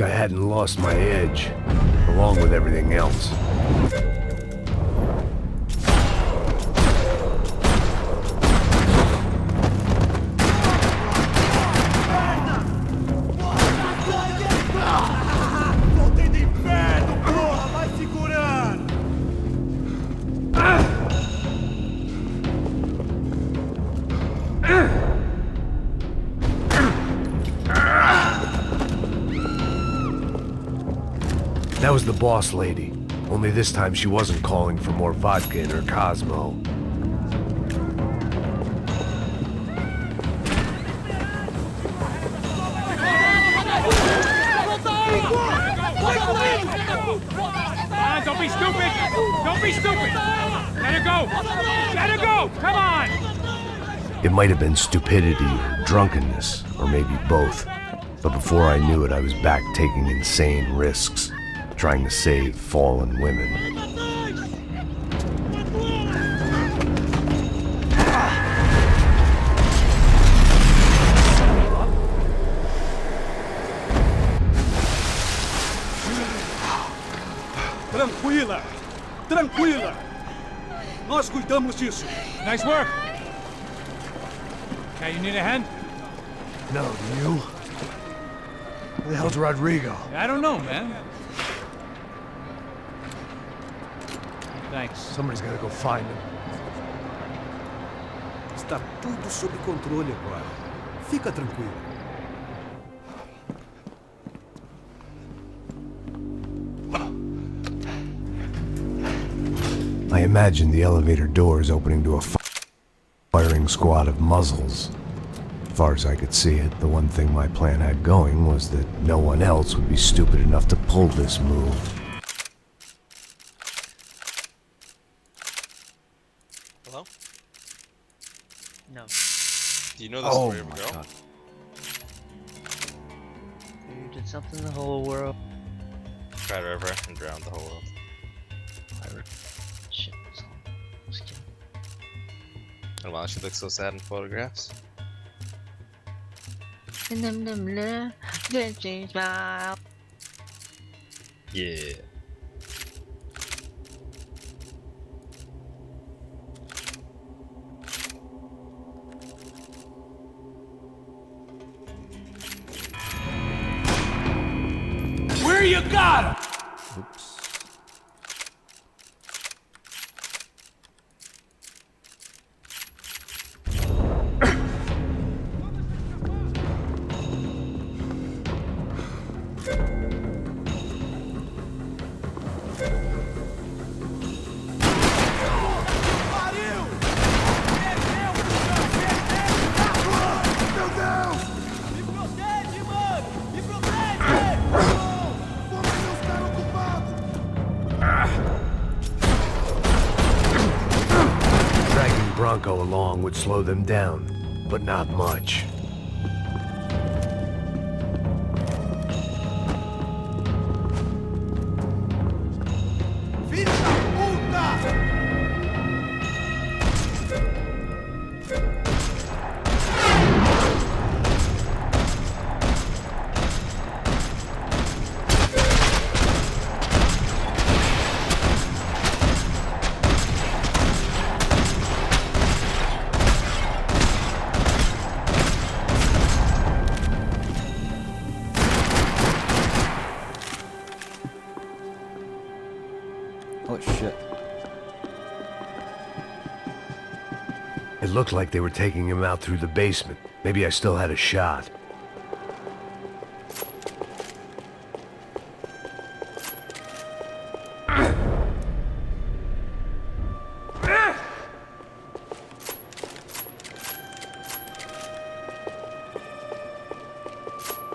hoped I hadn't lost my edge, along with everything else. That was the boss lady, only this time she wasn't calling for more vodka in her Cosmo. Don't be stupid! Don't be stupid! Let her go! Let her go! Come on! It might have been stupidity or drunkenness, or maybe both. But before I knew it, I was back taking insane risks, trying to save fallen women. Tranquila! Tranquila! Nós cuidamos disso. Nice work! Okay, you need a hand? No, do you? Where the hell's Rodrigo? I don't know, man. Thanks. Somebody's gotta go find him. Está tudo sob controle agora. Fica tranquilo. I imagined the elevator doors opening to a firing squad of muzzles. As far as I could see it, the one thing my plan had going was that no one else would be stupid enough to pull this move. Hello? No. Do you know the story of a girl? God. You did something to the whole world. Cried a river and drowned the whole world. Shit. Just kidding. And wow, she looks so sad in photographs. Smile. Yeah. Where you got him? Oops. Bronco along would slow them down, but not much. Oh shit. It looked like they were taking him out through the basement. Maybe I still had a shot.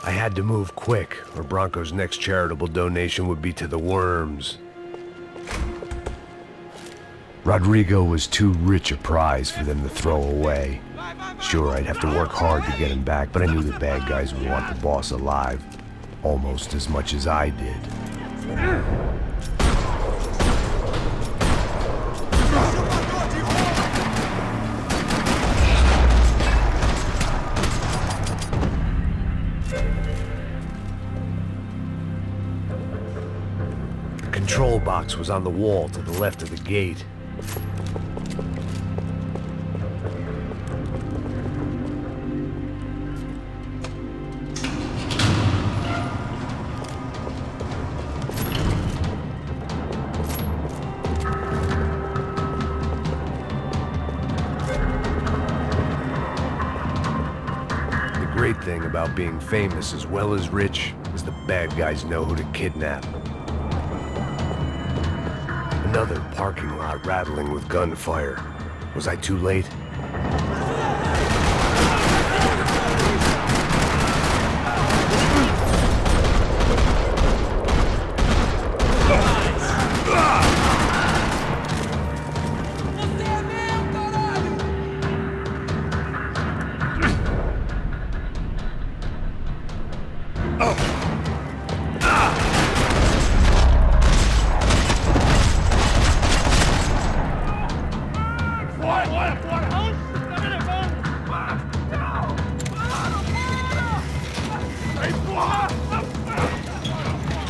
I had to move quick, or Bronco's next charitable donation would be to the worms. Rodrigo was too rich a prize for them to throw away. Sure, I'd have to work hard to get him back, but I knew the bad guys would want the boss alive, almost as much as I did. control box was on the wall to the left of the gate. The great thing about being famous as well as rich is the bad guys know who to kidnap. Another parking lot rattling with gunfire. Was I too late?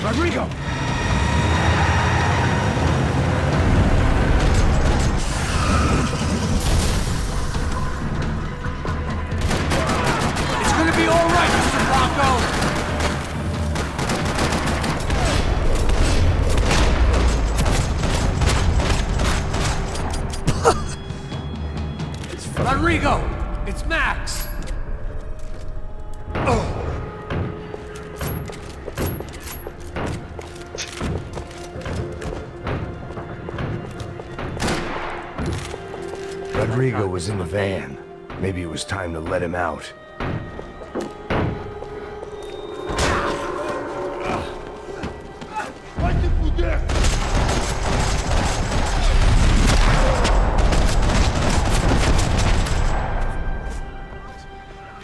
Rodrigo! It's gonna be all right, Mr. Blanco! Rodrigo! It's Max! Rodrigo was in the van. Maybe it was time to let him out.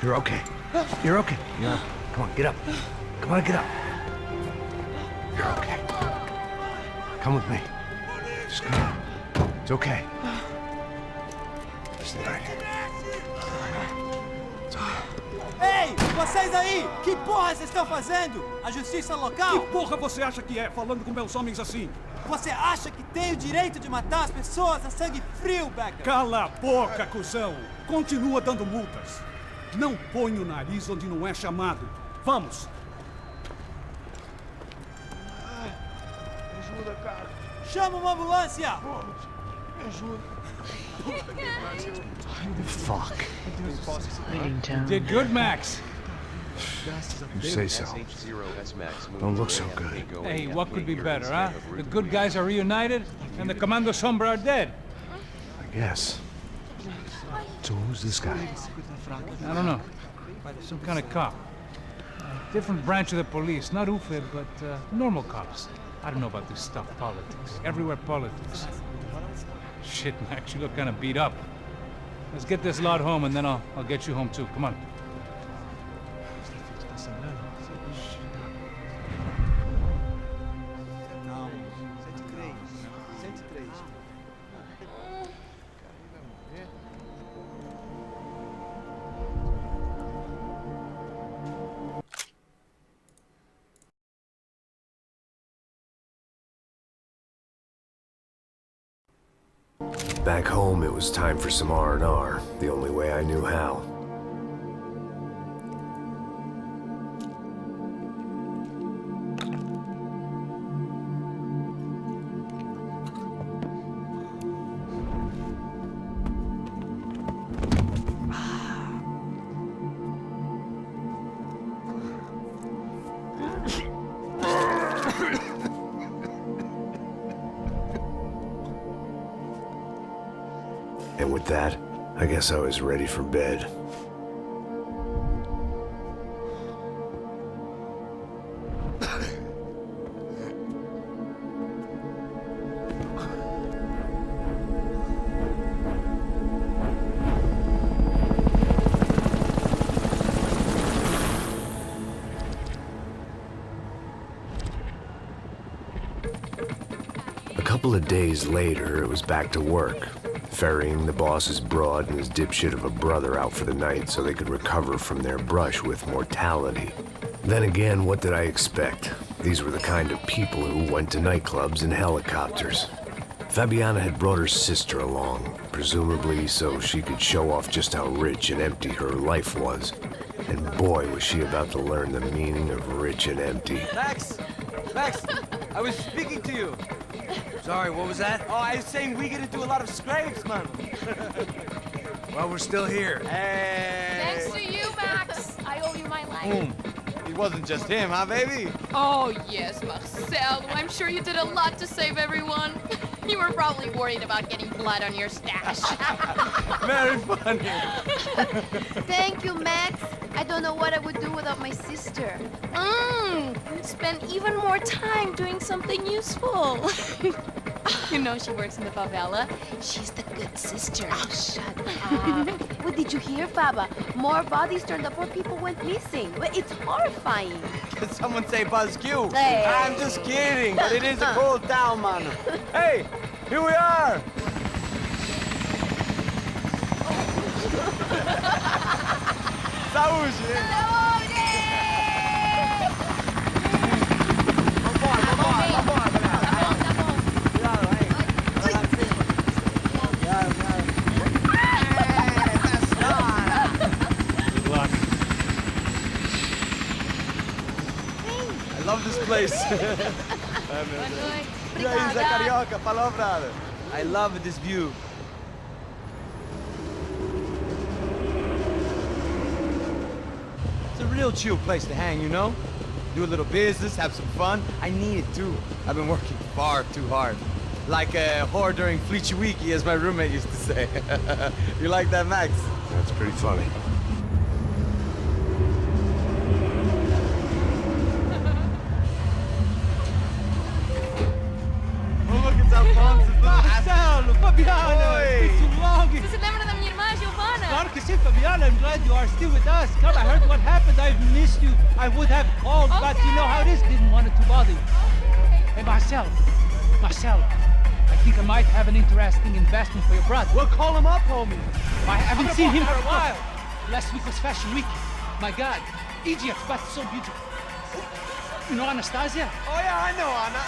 You're okay. You're okay. Come on, get up. Come on, get up. You're okay. Come with me. Just come on. It's okay. Stay right here. Ei, vocês aí! Que porra vocês estão fazendo? A justiça local? Que porra você acha que é, falando com meus homens assim? Você acha que tem o direito de matar as pessoas a sangue frio, Becker? Cala a boca, cuzão! Continua dando multas. Não põe o nariz onde não é chamado. Vamos! Ajuda, cara. Chama uma ambulância! Me ajuda. Fuck. Did good, Max. You say so. Don't look so good. Hey, what could be better, huh? The good guys are reunited, and the Commando Sombra are dead. I guess. So who's this guy? I don't know. Some kind of cop. Different branch of the police. Not UFE, but normal cops. I don't know about this stuff, politics. Everywhere politics. Shit, Max, you look kind of beat up. Let's get this lot home, and then I'll get you home too. Come on. Back home, it was time for some R&R, the only way I knew how. And with that, I guess I was ready for bed. A couple of days later, it was back to work. Ferrying the boss's broad and his dipshit of a brother out for the night so they could recover from their brush with mortality. Then again, what did I expect? These were the kind of people who went to nightclubs in helicopters. Fabiana had brought her sister along, presumably so she could show off just how rich and empty her life was. And boy, was she about to learn the meaning of rich and empty. Max! Max! I was speaking to you. Sorry, what was that? Oh, I was saying we get to do a lot of scrapes, man. Well, we're still here. Hey! Thanks to you, Max. I owe you my life. It wasn't just him, huh, baby? Oh, yes, Marcel. I'm sure you did a lot to save everyone. You were probably worried about getting blood on your stash. Very funny. Thank you, Max. I don't know what I would do without my sister. Spend even more time doing something useful. You know she works in the favela. She's the good sister. Oh, shut up. What did you hear, Faba? More bodies turned up where people went missing. It's horrifying. Did someone say Buzz Q? Hey. I'm just kidding, but it is a cool town, man. Hey, here we are. Saúde! I love this place. E aí, Zé Carioca, falou, brother. I love this view. It's a real chill place to hang, you know? Do a little business, have some fun. I need it too. I've been working far too hard. Like a whore during Fleechy Weeky, as my roommate used to say. You like that, Max? That's pretty funny. Marcelo, Fabiana, It's too long. Você lembra da minha irmã, Giovanna? Claro que sim, Fabiana. I'm glad you are still with us. Come, I heard what happened. I've missed you. I would have called, but you know how it is. Didn't want it to bother you. Hey, Marcel. Marcel, I think I might have an interesting investment for your brother. Well, call him up, homie. I haven't seen him for a while. Last week was Fashion Week. My God, Egypt, but so beautiful. You know Anastasia? Oh, yeah, I know, Anna.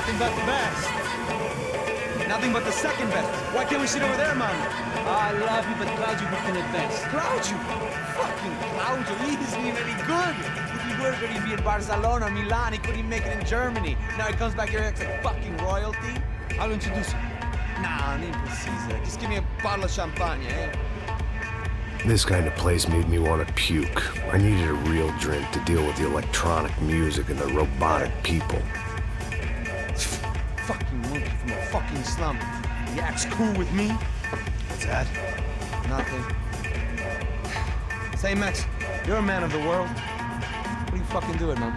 Nothing but the best. Nothing but the second best. Why can't we sit over there, man? I love you, but Claudio booked in advance. Claudio! Fucking Claudio, he isn't even any good. If he were going to be in Barcelona or Milan, he couldn't make it in Germany. Now he comes back here and acts like fucking royalty. I'll introduce you. Nah, nem precisa. Just give me a bottle of champagne, eh? This kind of place made me want to puke. I needed a real drink to deal with the electronic music and the robotic people. Fucking monkey from a fucking slum. He acts cool with me. What's that? Nothing. Say, Max, you're a man of the world. What do you fucking do it, man?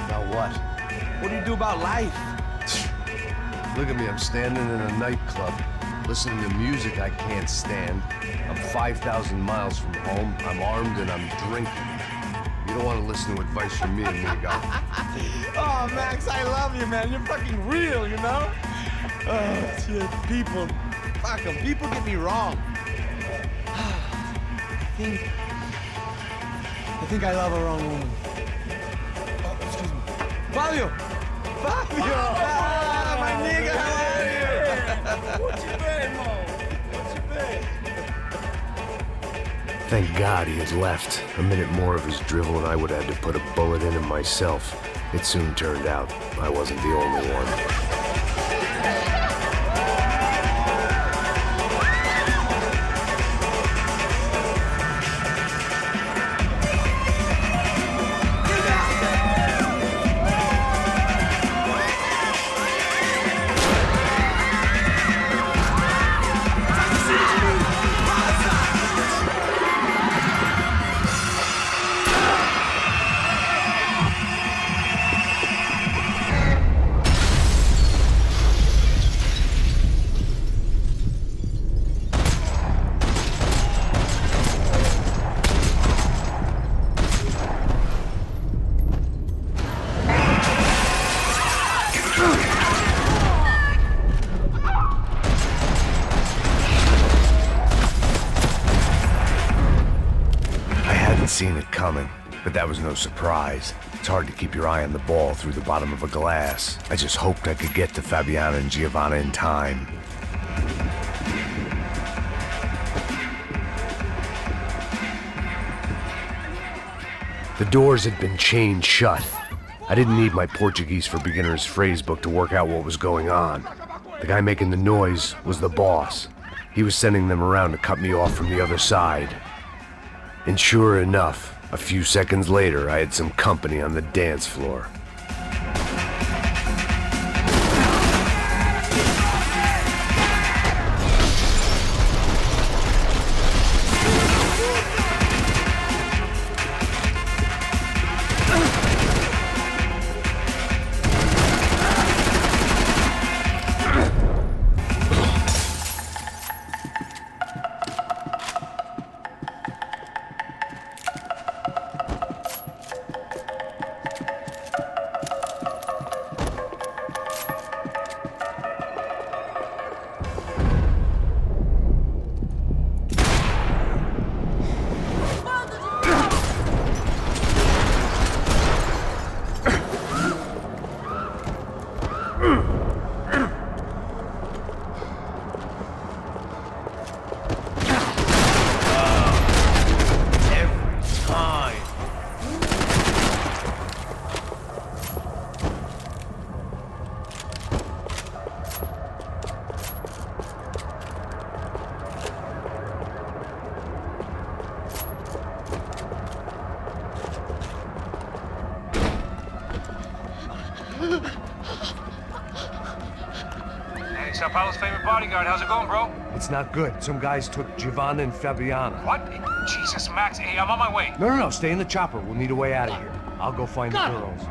About what? What do you do about life? Look at me, I'm standing in a nightclub, listening to music I can't stand. I'm 5,000 miles from home, I'm armed and I'm drinking. You don't want to listen to advice from me, amigo. Oh, Max, I love you, man. You're fucking real, you know? Oh, shit. People. Fuck 'em. People get me wrong. I think I love a wrong woman. Oh, excuse me. Fabio! Fabio! Ah, my nigga, how are you? What you been, Mo? What you been? Thank God he had left. A minute more of his drivel and I would have had to put a bullet in him myself. It soon turned out I wasn't the only one. Seen it coming, but that was no surprise. It's hard to keep your eye on the ball through the bottom of a glass. I just hoped I could get to Fabiana and Giovanna in time. The doors had been chained shut. I didn't need my Portuguese for Beginners phrase book to work out what was going on. The guy making the noise was the boss. He was sending them around to cut me off from the other side. And sure enough, a few seconds later, I had some company on the dance floor. Hey, Sao Paulo's favorite bodyguard. How's it going, bro? It's not good. Some guys took Giovanna and Fabiana. What? Jesus, Max. Hey, I'm on my way. No, stay in the chopper. We'll need a way out of here. I'll go find the girls.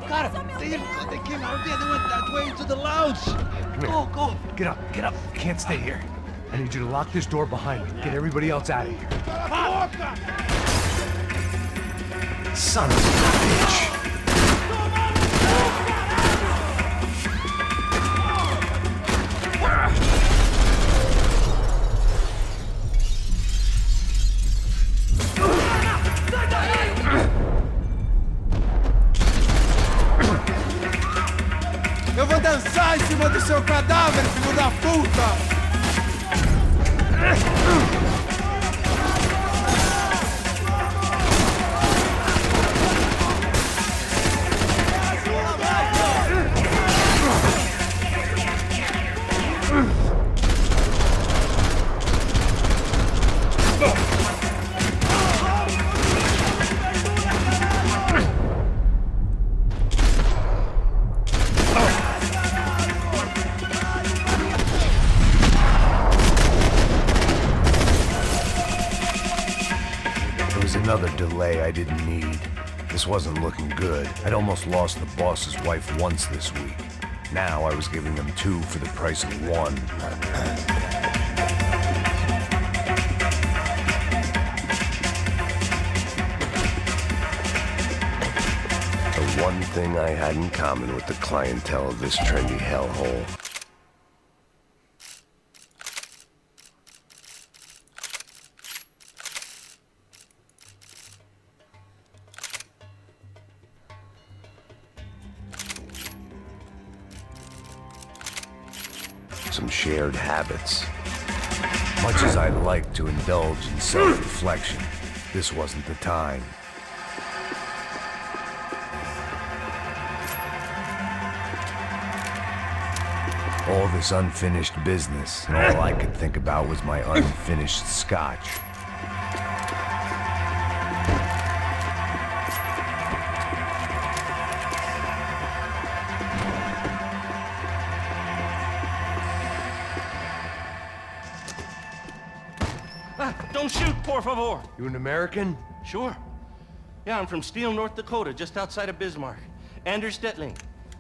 Got it. They came out there. They went that way to the lounge. Come here. Go. Get up. You can't stay here. I need you to lock this door behind me. Get everybody else out of here. Son of a bitch. Eu vou dançar em cima do seu cadáver, filho da puta! Another delay I didn't need. This wasn't looking good. I'd almost lost the boss's wife once this week. Now I was giving them two for the price of one. The one thing I had in common with the clientele of this trendy hellhole. Some shared habits. Much as I'd like to indulge in self-reflection, this wasn't the time. All this unfinished business, and all I could think about was my unfinished scotch. Don't shoot, por favor. You an American? Sure. Yeah, I'm from Steele, North Dakota, just outside of Bismarck. Anders Detling.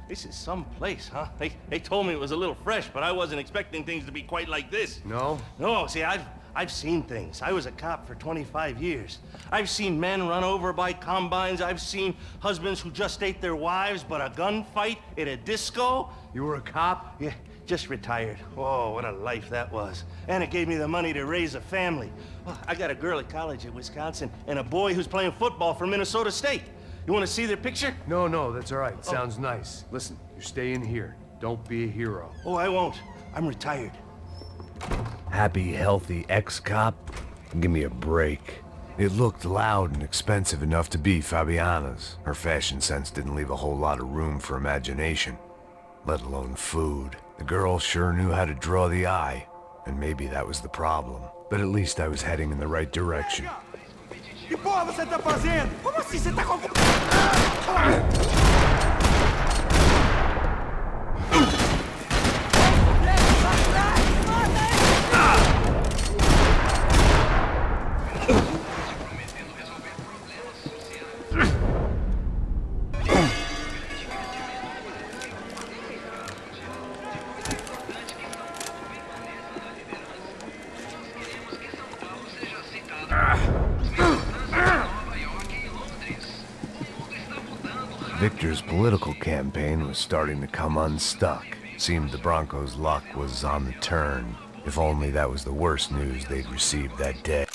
This is some place, huh? They told me it was a little fresh, but I wasn't expecting things to be quite like this. No? No, see, I've seen things. I was a cop for 25 years. I've seen men run over by combines. I've seen husbands who just ate their wives, but a gunfight at a disco. You were a cop? Yeah, just retired. Oh, what a life that was. And it gave me the money to raise a family. Oh, I got a girl at college at Wisconsin and a boy who's playing football for Minnesota State. You want to see their picture? No, that's all right. Sounds nice. Listen, you're staying here. Don't be a hero. Oh, I won't. I'm retired. Happy, healthy ex-cop? Give me a break. It looked loud and expensive enough to be Fabiana's. Her fashion sense didn't leave a whole lot of room for imagination, let alone food. The girl sure knew how to draw the eye, and maybe that was the problem. But at least I was heading in the right direction. Que porra você tá fazendo? Como assim você tá com... Victor's political campaign was starting to come unstuck. Seemed the Broncos' luck was on the turn. If only that was the worst news they'd received that day.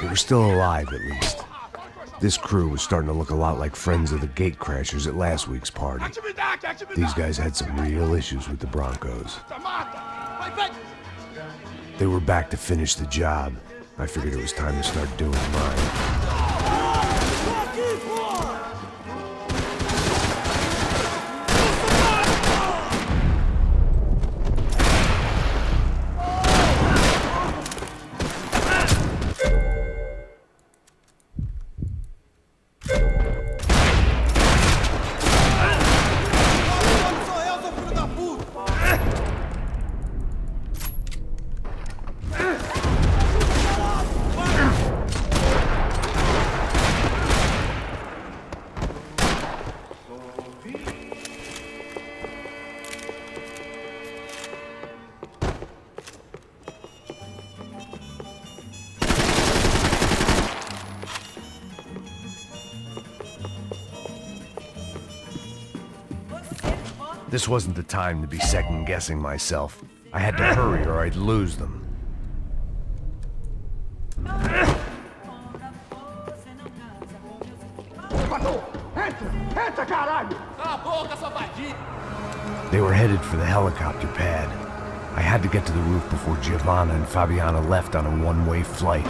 They were still alive, at least. This crew was starting to look a lot like friends of the gatecrashers at last week's party. These guys had some real issues with the Broncos. They were back to finish the job. I figured it was time to start doing mine. This wasn't the time to be second-guessing myself. I had to hurry or I'd lose them. They were headed for the helicopter pad. I had to get to the roof before Giovanna and Fabiana left on a one-way flight.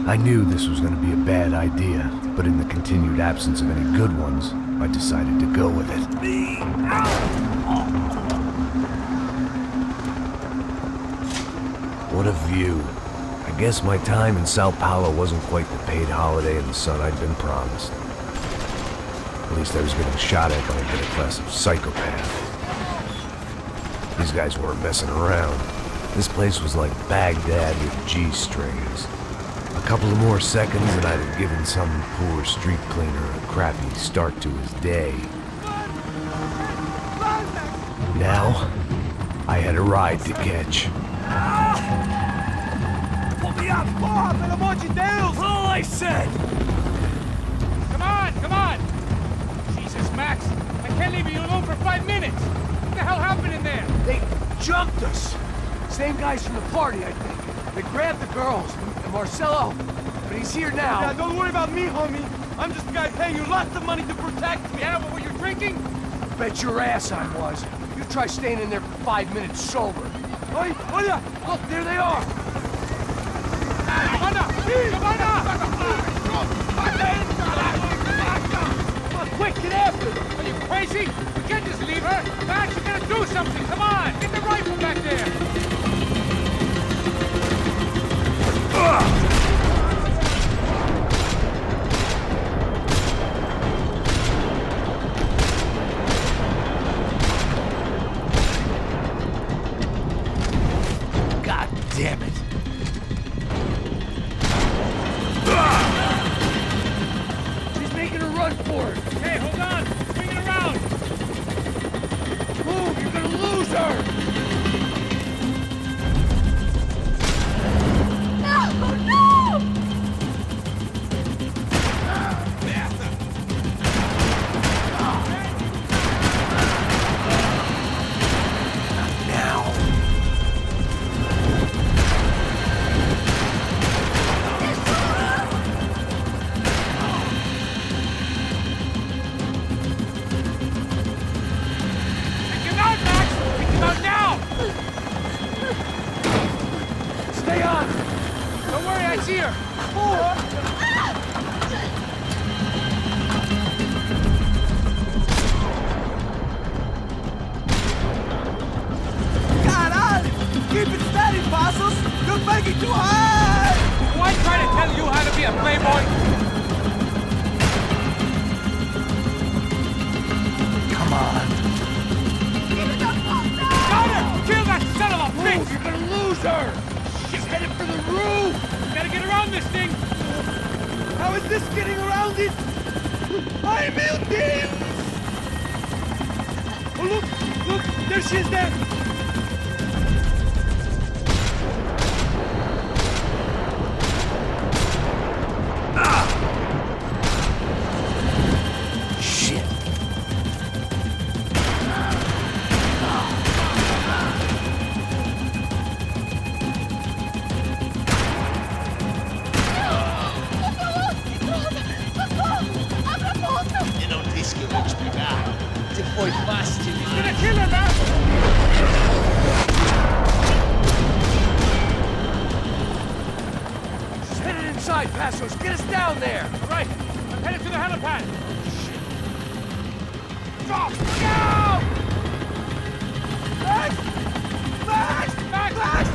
I knew this was going to be a bad idea, but in the continued absence of any good ones, I decided to go with it. What a view. I guess my time in Sao Paulo wasn't quite the paid holiday in the sun I'd been promised. At least I was getting shot at by a better class of psychopath. These guys weren't messing around. This place was like Baghdad with G-strings. A couple of more seconds and I'd have given some poor street cleaner a crappy start to his day. Now, I had a ride to catch. Pull me up, porra, pelo amor de Deus! All I said! Come on! Jesus, Max! I can't leave you alone for 5 minutes! the hell happened in there? They jumped us. Same guys from the party, I think. They grabbed the girls and Marcelo, but he's here now. Yeah, don't worry about me, homie. I'm just a guy paying you lots of money to protect me. Yeah, but were you drinking? Bet your ass I was. You try staying in there for 5 minutes sober. Oi, hola! Look, there they are. Come on now! Come on now! Come on, quick, get after them. Are you crazy? You can't just leave her! Max, you gotta do something! Come on! Get the rifle back there! God damn it. She's making a run for it. Hey, hold on! Swing it around! Move, you're gonna lose her. No, no! Now. Take him out, Max! Take him out now! Stay on. Don't worry, I see her! Caralho! Keep it steady, Passos! You're making too high! Do I try to tell you how to be a playboy? Come on. Got her! Kill that son of a bitch! Move, you're gonna lose her. She's headed for the roof. Gotta get around this thing! How is this getting around it? I'm Deus! Oh, look! There she is there! Shit. Eu não disse que eu vou te pegar. Você foi fácil Gonna demais. kill her, Max! She's headed inside, Passos. Get us down there. Right, I'm headed to the helipad! Drop. Go! Max! Max! Max! Max!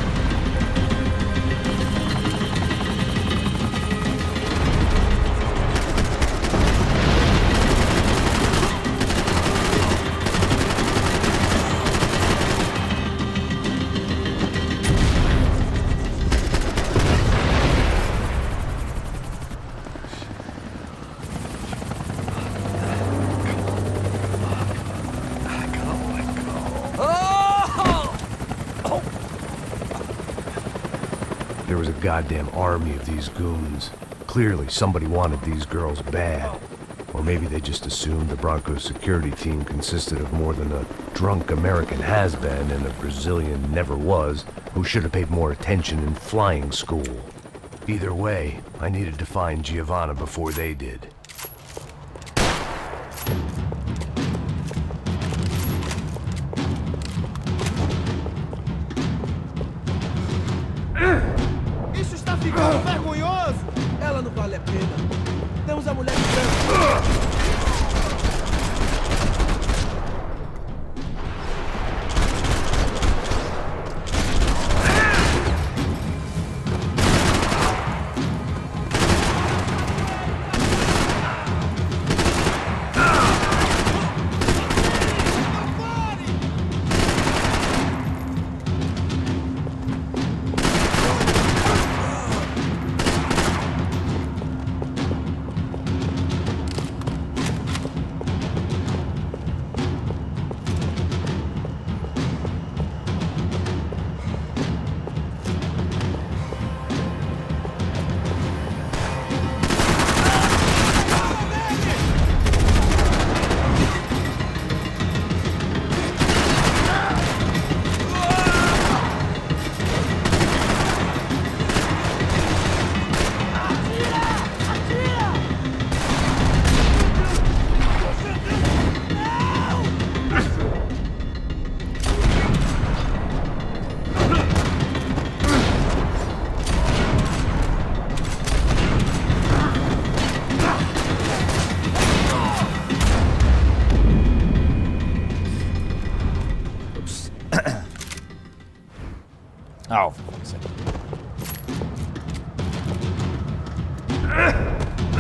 There was a goddamn army of these goons. Clearly, somebody wanted these girls bad. Or maybe they just assumed the Broncos security team consisted of more than a drunk American has-been and a Brazilian never-was who should have paid more attention in flying school. Either way, I needed to find Giovanna before they did. Isso está ficando vergonhoso! Ela não vale a pena. Temos a mulher de branco.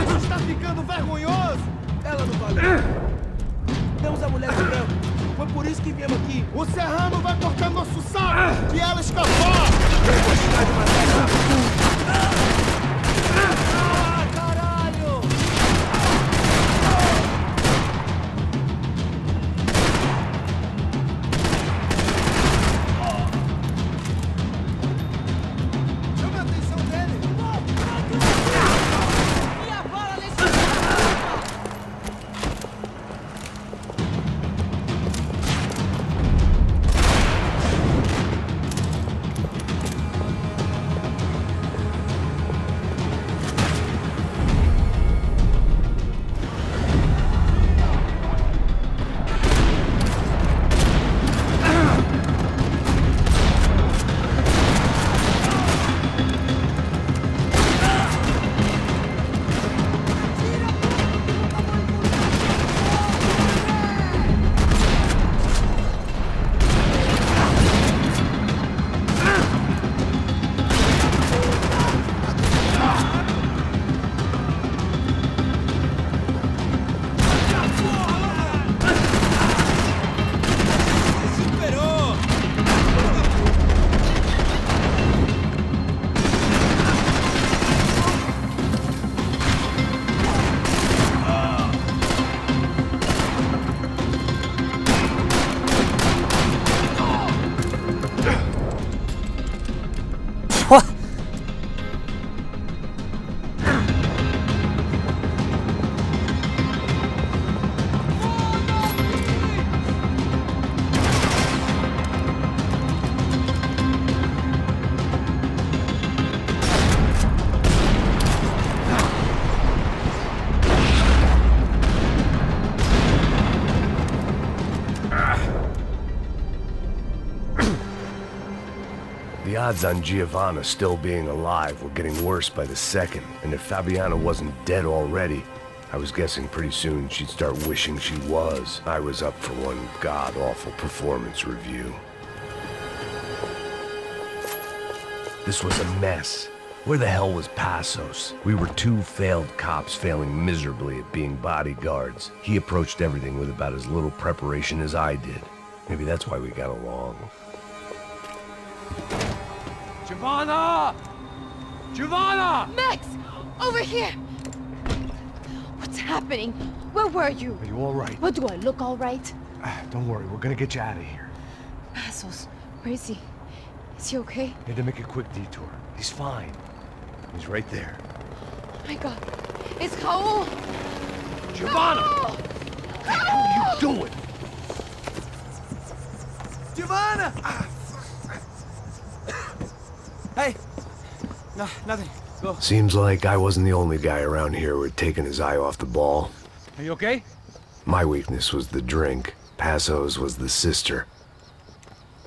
Isso está ficando vergonhoso! Ela não valeu. Temos a mulher de branco. Foi por isso que viemos aqui. O Serrano vai cortar nosso saco! Que ela escapar! Velocidade mais ah, caralho! Chama a atenção dele! E a bala nesse... The odds on Giovanna still being alive were getting worse by the second, and if Fabiana wasn't dead already, I was guessing pretty soon she'd start wishing she was. I was up for one god-awful performance review. This was a mess. Where the hell was Passos? We were two failed cops failing miserably at being bodyguards. He approached everything with about as little preparation as I did. Maybe that's why we got along. Giovanna! Giovanna! Max! Over here! What's happening? Where were you? Are you all right? What, do I look all right? Don't worry, we're gonna get you out of here. Passos, where is he? Is he okay? Had to make a quick detour. He's fine. He's right there. Oh my god. It's Raul! Giovanna! Raul! What are you doing? Giovanna! Hey! No, nothing. Go. Seems like I wasn't the only guy around here who had taken his eye off the ball. Are you okay? My weakness was the drink. Passos was the sister.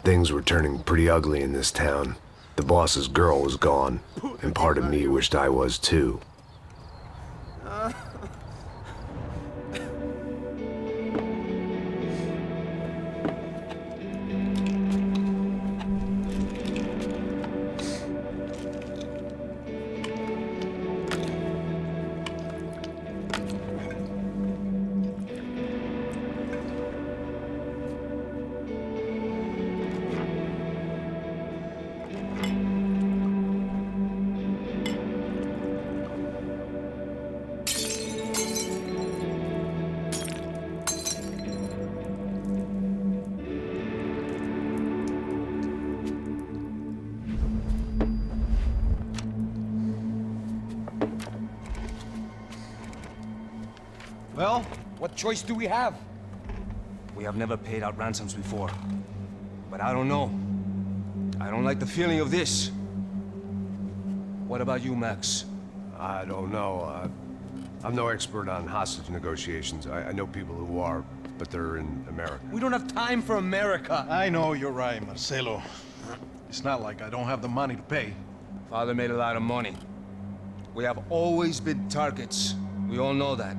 Things were turning pretty ugly in this town. The boss's girl was gone, and part of me wished I was too. Well, what choice do we have? We have never paid out ransoms before. But I don't know. I don't like the feeling of this. What about you, Max? I don't know. I'm no expert on hostage negotiations. I know people who are, but they're in America. We don't have time for America. I know you're right, Marcelo. It's not like I don't have the money to pay. Father made a lot of money. We have always been targets. We all know that.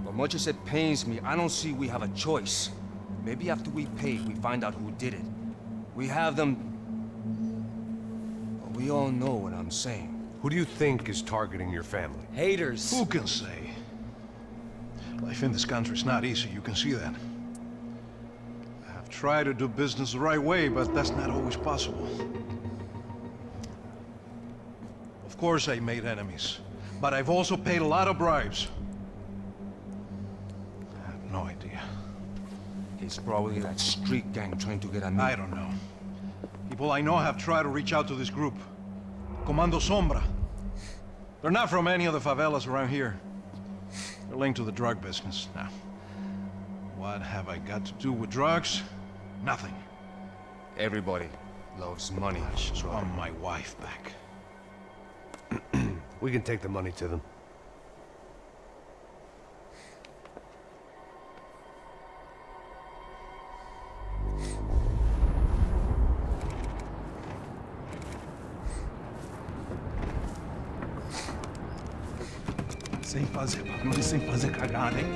But much as it pains me, I don't see we have a choice. Maybe after we pay, we find out who did it. We have them... But we all know what I'm saying. Who do you think is targeting your family? Haters. Who can say? Life in this country is not easy, you can see that. I have tried to do business the right way, but that's not always possible. Of course I made enemies, but I've also paid a lot of bribes. I have no idea. It's probably that street gang trying to get at me. I don't know. People I know have tried to reach out to this group. Comando Sombra. They're not from any of the favelas around here. They're linked to the drug business. Now, what have I got to do with drugs? Nothing. Everybody loves money. I just want my wife back. We can take the money to them. Sem fazer barulho, sem fazer cagada, hein?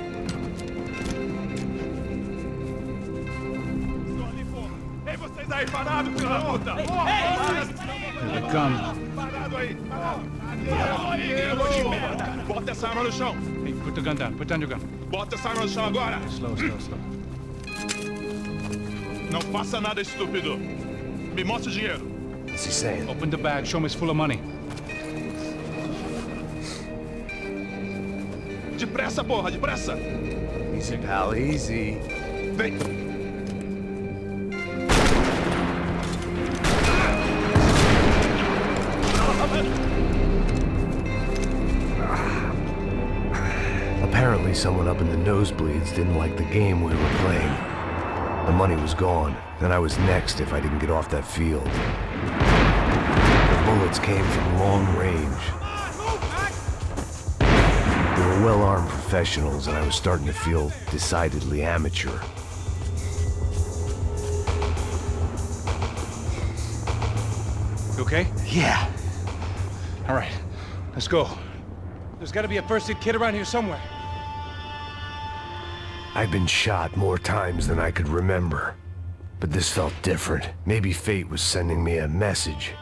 Ei, vocês aí parados, filho da puta! Here they come. Parado aí! Bota essa arma no chão! Hey, put the gun down. Put down your gun. Bota essa arma no chão agora! Slow, slow, slow. Não faça nada, estúpido! Me mostre o dinheiro! What's he saying? Open the bag. Show me it's full of money. Depressa, porra, depressa! Easy, pal, easy. Vem! Apparently someone up in the nosebleeds didn't like the game we were playing. The money was gone, and I was next if I didn't get off that field. The bullets came from long range. They were well-armed professionals, and I was starting to feel decidedly amateur. You okay? Yeah. All right. Let's go. There's got to be a first-aid kit around here somewhere. I'd been shot more times than I could remember. But this felt different. Maybe fate was sending me a message,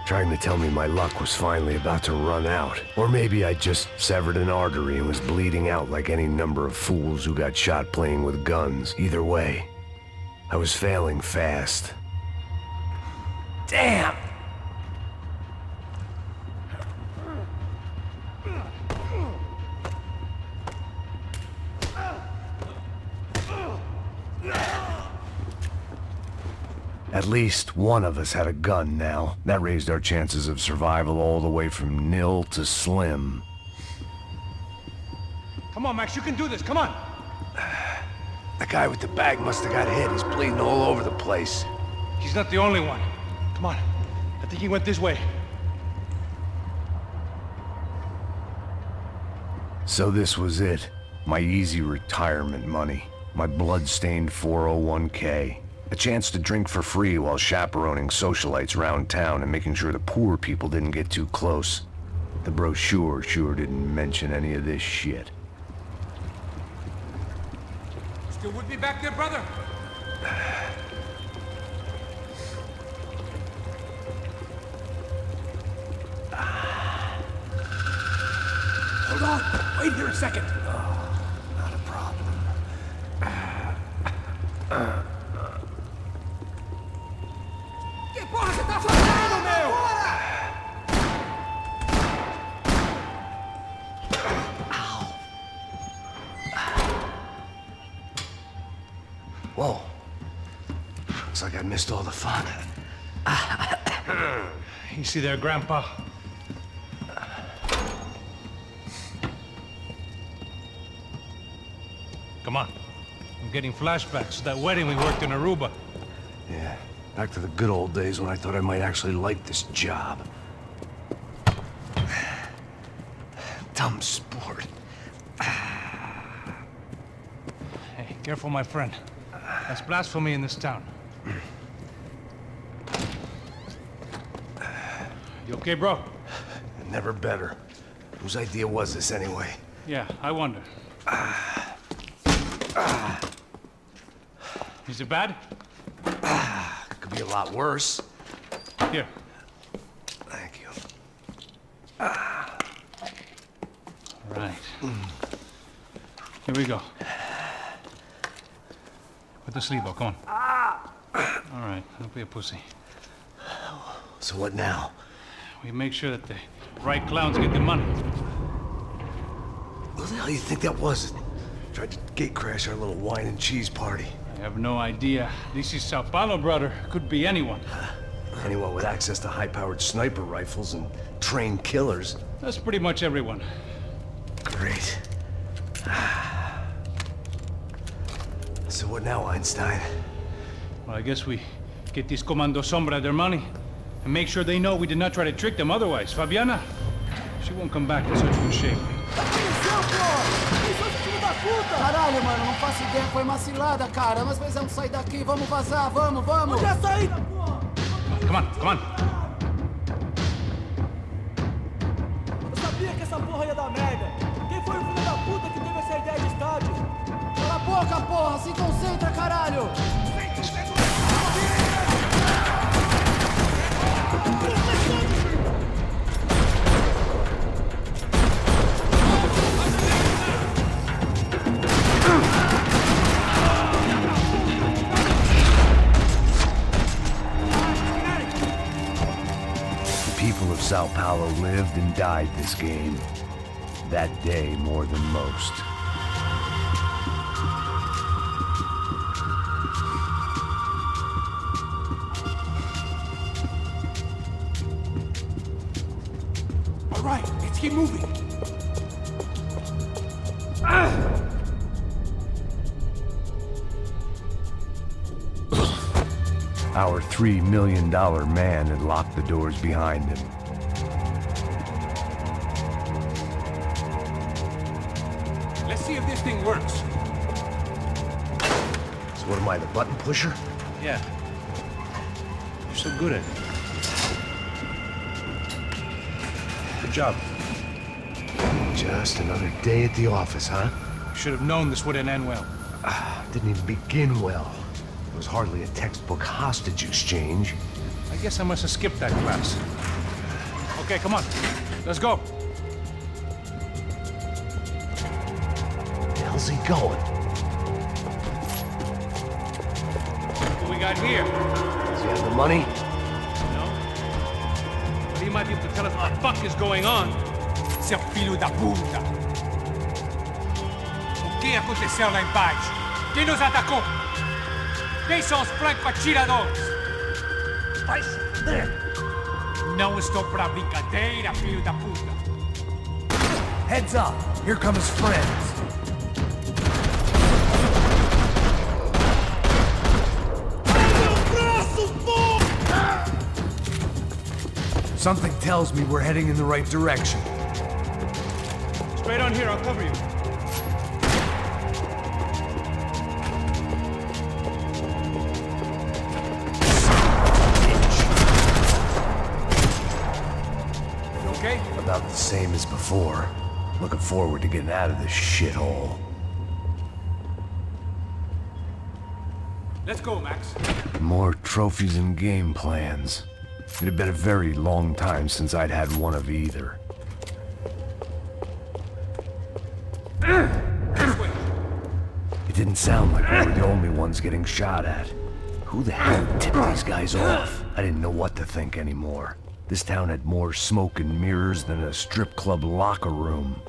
trying to tell me my luck was finally about to run out. Or maybe I just severed an artery and was bleeding out like any number of fools who got shot playing with guns. Either way, I was failing fast. Damn! At least one of us had a gun now. That raised our chances of survival all the way from nil to slim. Come on, Max. You can do this. Come on. The guy with the bag must have got hit. He's bleeding all over the place. He's not the only one. Come on. I think he went this way. So this was it. My easy retirement money. My blood-stained 401k. A chance to drink for free while chaperoning socialites around town and making sure the poor people didn't get too close. The brochure sure didn't mention any of this shit. Still with me back there, brother? Hold on! Wait here a second! Not a problem. Que porra você tá fazendo, meu? Whoa. Looks like I missed all the fun. Easy there, Grandpa. Come on. I'm getting flashbacks to that wedding we worked in Aruba. Yeah, back to the good old days when I thought I might actually like this job. Dumb sport. Hey, careful, my friend. That's blasphemy in this town. You okay, bro? Never better. Whose idea was this anyway? Yeah, I wonder. Is it bad? Could be a lot worse. Here. Thank you. Right. Here we go. Put the sleeve on, come on. All right, don't be a pussy. So what now? We make sure that the right clowns get the money. What the hell do you think that was? Tried to gate crash our little wine and cheese party. I have no idea. This is Sao Paulo, brother. Could be anyone. Anyone with access to high-powered sniper rifles and trained killers. That's pretty much everyone. Great. So what now, Einstein? Well, I guess we get these Comando Sombra their money and make sure they know we did not try to trick them otherwise. Fabiana, she won't come back in such good shape. Caralho, mano, não faço ideia, foi uma cilada, cara. Nós precisamos sair daqui, vamos vazar, vamos! Onde é a saída, porra? Come on, come on. Eu sabia que essa porra ia dar merda. Quem foi o filho da puta que teve essa ideia de estádio? Cala a boca, porra! Se concentra, caralho! Sao Paulo lived and died this game. That day more than most. All right, let's keep moving. Our $3 million man had locked the doors behind him. Let's see if this thing works. So what am I, the button pusher? Yeah. You're so good at it. Good job. Just another day at the office, huh? Should have known this wouldn't end well. Didn't even begin well. It was hardly a textbook hostage exchange. I guess I must have skipped that class. Okay, come on. Let's go. Where the hell's he going? What we got here? Does he have the money? No. But he might be able to tell us what the fuck is going on. Seu filho da puta! O que aconteceu lá embaixo? Quem nos atacou? Quem são os franco-atiradores? Vai se fuder! Não estou pra brincadeira, filho da puta! Heads up! Here come his friends! Something tells me we're heading in the right direction. Straight on here, I'll cover you. About the same as before. Looking forward to getting out of this shithole. Let's go, Max. More trophies and game plans. It had been a very long time since I'd had one of either. It didn't sound like we were the only ones getting shot at. Who the hell tipped these guys off? I didn't know what to think anymore. This town had more smoke and mirrors than a strip club locker room.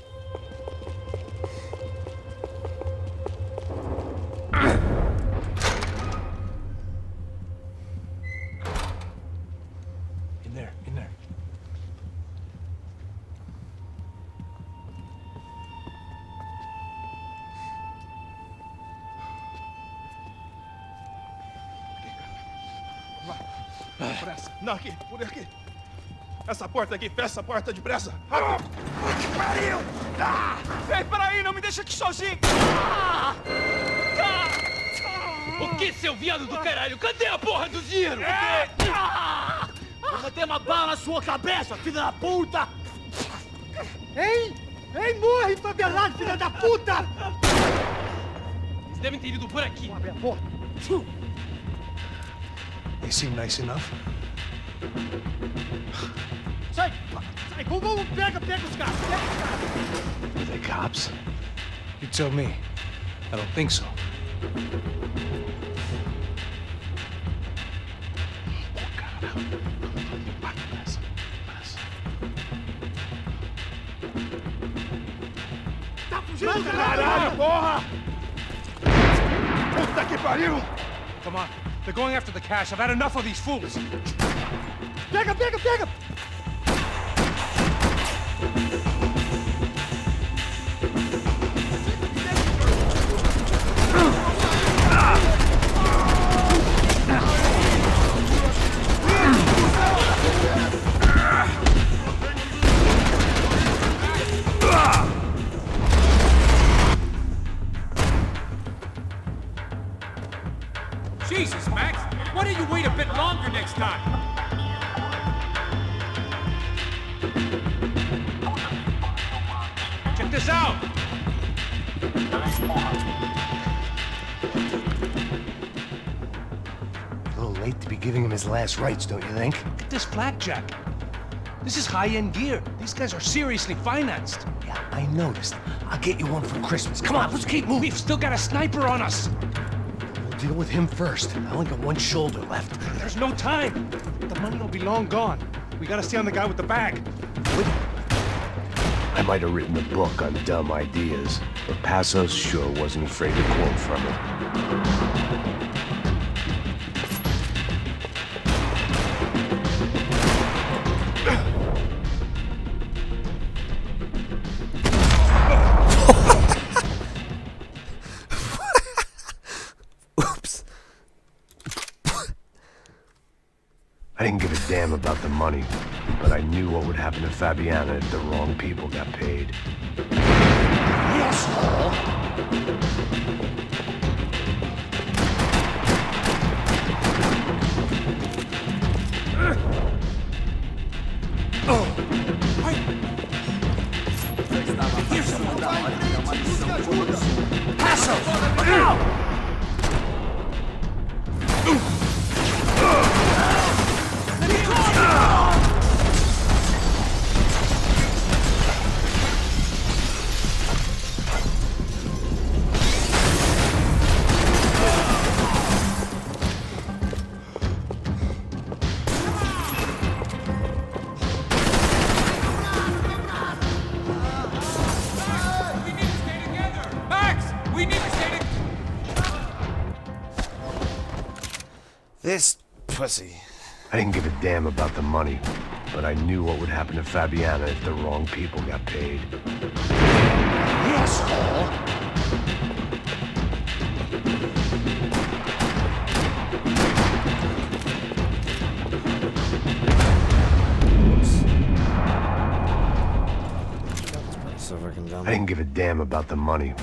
In there, in there. Vai, pressa. Não, aqui, por aqui. Essa porta aqui, fecha essa porta depressa. Rápido! Que pariu! Ei, peraí, não me deixa aqui sozinho! O que, seu viado do caralho? Cadê a porra do dinheiro? Vou meter uma bala na sua cabeça, filha da puta! Ei! Ei, morre, favelado, filha da puta! Eles devem ter ido por aqui. Abre a porta. They seem nice enough. Sai! Sai! Vamos, pega os caras! Pega os caras! cops? You tell me. I don't think so. Caralho, porra! Puta que pariu! Come on. They're going after the cash. I've had enough of these fools. Pega, pega, pega! Jesus, Max! Why don't you wait a bit longer next time? Check this out! A little late to be giving him his last rites, don't you think? Look at this blackjack. This is high-end gear. These guys are seriously financed. Yeah, I noticed. I'll get you one for Christmas. Come on, let's keep moving. We've still got a sniper on us. We'll deal with him first. I only got one shoulder left. There's no time. The money will be long gone. We gotta stay on the guy with the bag. I might have written a book on dumb ideas, but Passos sure wasn't afraid to quote from it. Oops. I didn't give a damn about the money, but I knew what would happen to Fabiana if the wrong people got paid. We need to stay together! Max! We need to stay together! This pussy. I didn't give a damn about the money, but I knew what would happen to Fabiana if the wrong people got paid. I didn't give a damn about the money,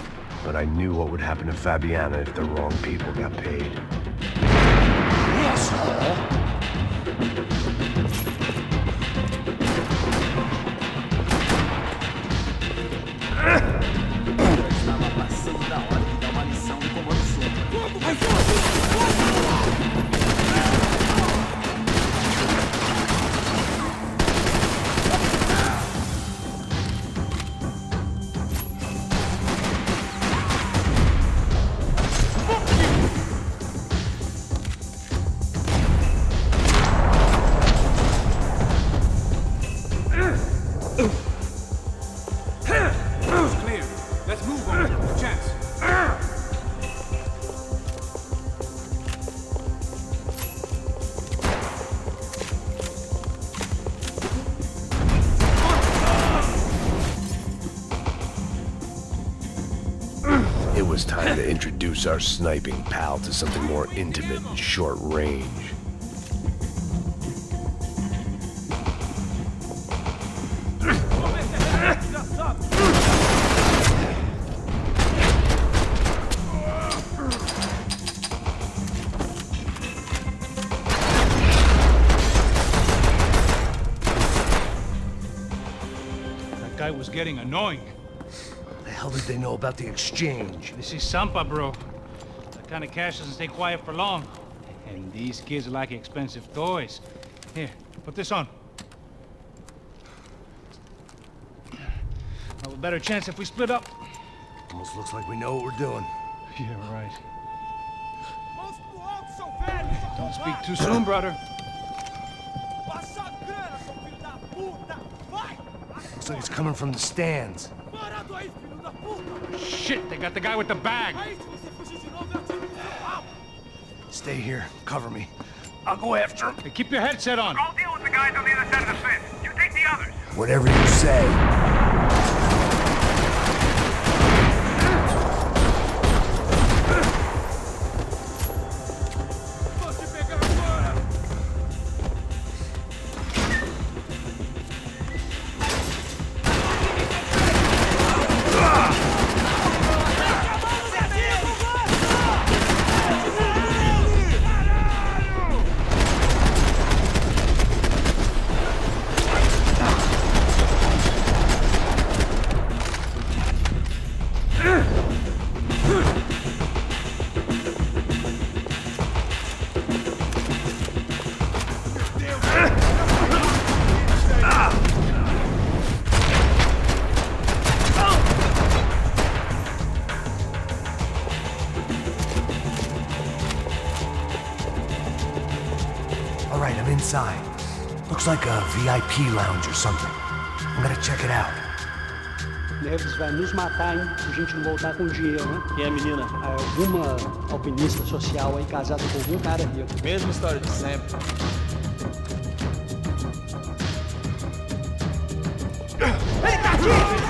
but I knew what would happen to Fabiana if the wrong people got paid. Road's clear. Let's move on. No chance. It was time to introduce our sniping pal to something more intimate and short range. That guy was getting annoying. The hell did they know about the exchange? This is Sampa, bro. That kind of cash doesn't stay quiet for long. And these kids like expensive toys. Here, put this on. better chance if we split up. Almost looks like we know what we're doing. Yeah, right. Don't speak too soon, brother. Looks like it's coming from the stands. Shit, they got the guy with the bag. Stay here. Cover me. I'll go after him. Hey, keep your headset on. I'll deal with the guys on the other side of the fence. You take the others. Whatever you say. All right, I'm inside. Looks like a VIP lounge or something. I'm gonna check it out. Neves vai nos matar, hein, se a gente não voltar com dinheiro, né? Quem é a menina? Alguma alpinista social aí casada com algum cara rico. Mesma história de sempre. Ele tá aqui!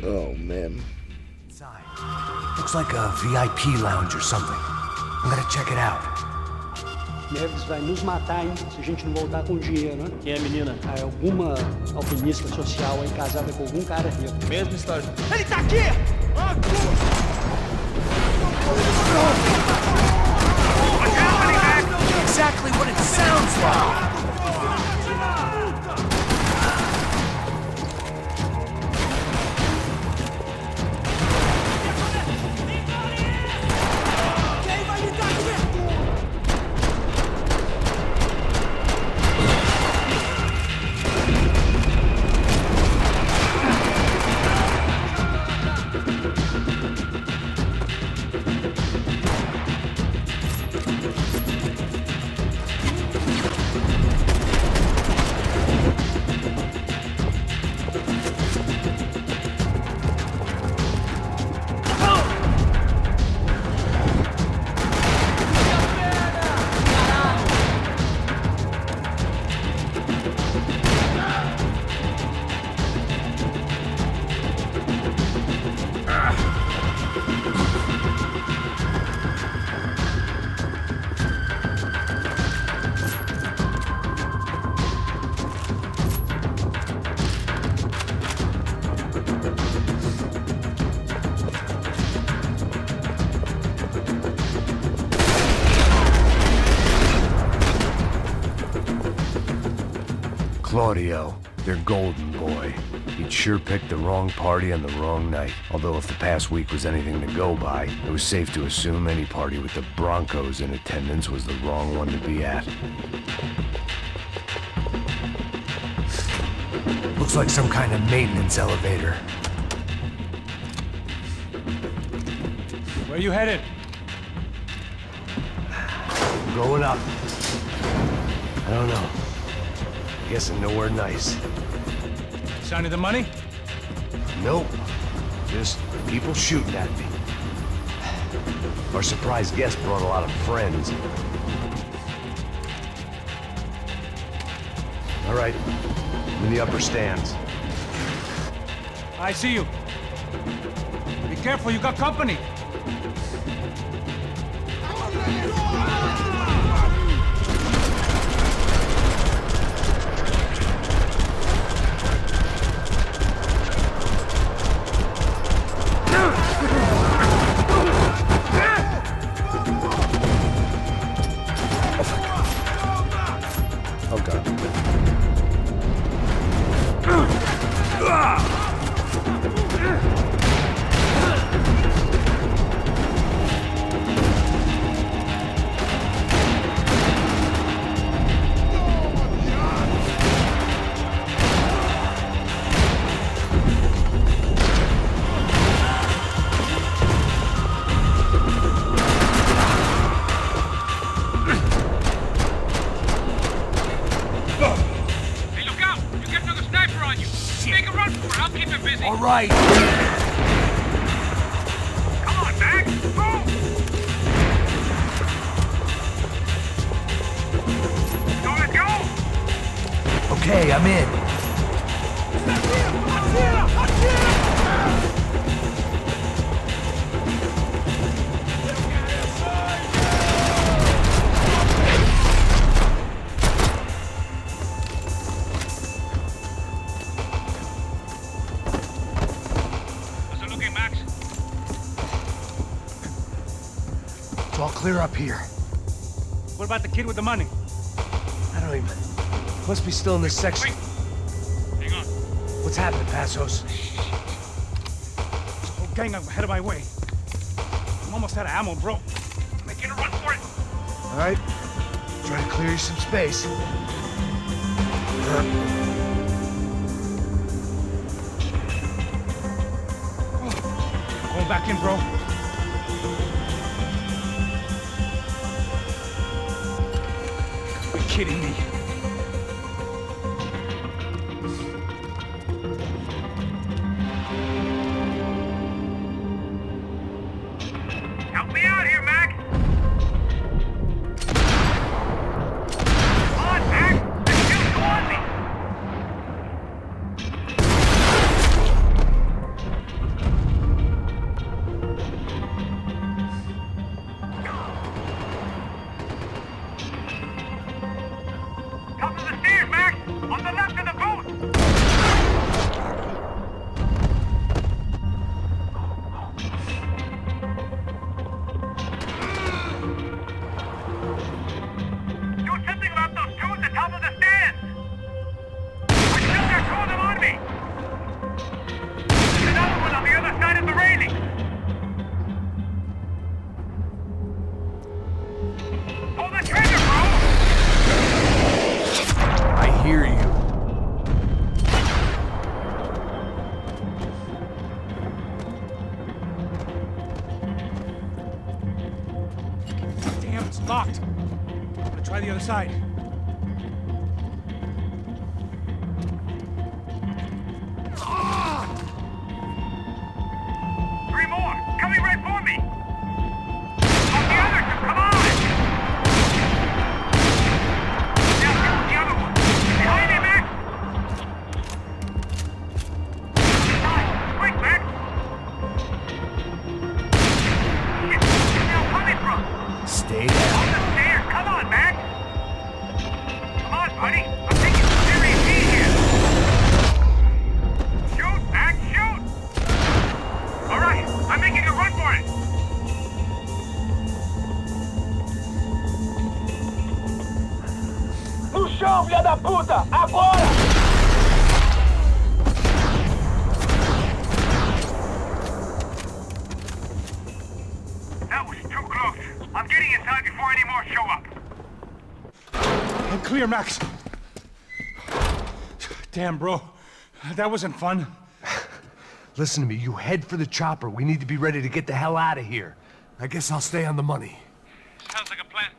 Oh, man. Inside. Looks like a VIP lounge or something. I'm gonna check it out. Neves vai nos matar, hein, se a gente não voltar com dinheiro, né? Quem é a menina? Alguma alpinista social aí casada com algum cara rico. Mesma história. Ele tá aqui! Exactly what it sounds like! Claudio, their golden boy. He'd sure picked the wrong party on the wrong night. Although if the past week was anything to go by, it was safe to assume any party with the Broncos in attendance was the wrong one to be at. Looks like some kind of maintenance elevator. Where you headed? Going up. I don't know. Guessing nowhere nice. Sign of the money? Nope. Just people shooting at me. Our surprise guest brought a lot of friends. All right. I'm in the upper stands. I see you. Be careful, you got company. I'm in. How's it looking, Max? It's all clear up here. What about the kid with the money? I don't even... Must be still in this section. Hang on. What's happening, Passos? Whole gang ahead of my way. I'm almost out of ammo, bro. Making a run for it. All right. Try to clear you some space. Going back in, bro. You're kidding me. Help me out here, Mac! Come on, Mac! There's still two on me! Top of the stairs, Mac! On the left of the booth! Do something about those two at the top of the stairs! I still got two of them on me! There's another one on the other side of the railing! Pull the trigger, bro! I hear you. Damn, it's locked. I'm gonna try the other side. Three more! Coming right for me! On the other two, come on! Now here's the other one! Behind him, Max! Quick, Max! Where's now coming from? Stay On down. the stairs! Come on, Max! Come on, buddy! I'm taking some serious heat here! Shoot, Max, shoot! All right, I'm making a run for it! No chão, filha da puta! Agora! That was too close. I'm getting inside before any more show up. I'm clear, Max. Damn, bro. That wasn't fun. Listen to me. You head for the chopper. We need to be ready to get the hell out of here. I guess I'll stay on the money. Sounds like a plan.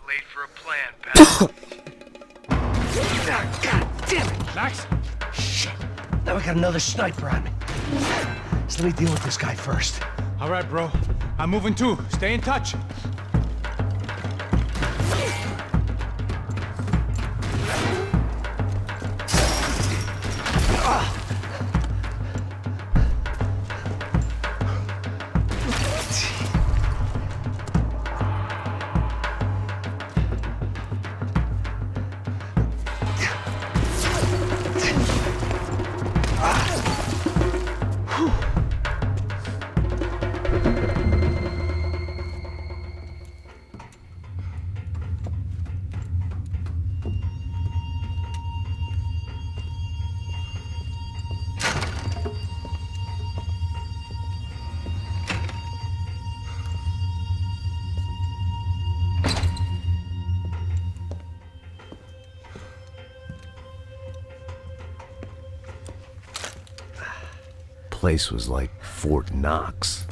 Late for a plan, pal. God damn it! Max? Shit. Now we got another sniper on me. So let me deal with this guy first. All right, bro. I'm moving too. Stay in touch. Place was like Fort Knox.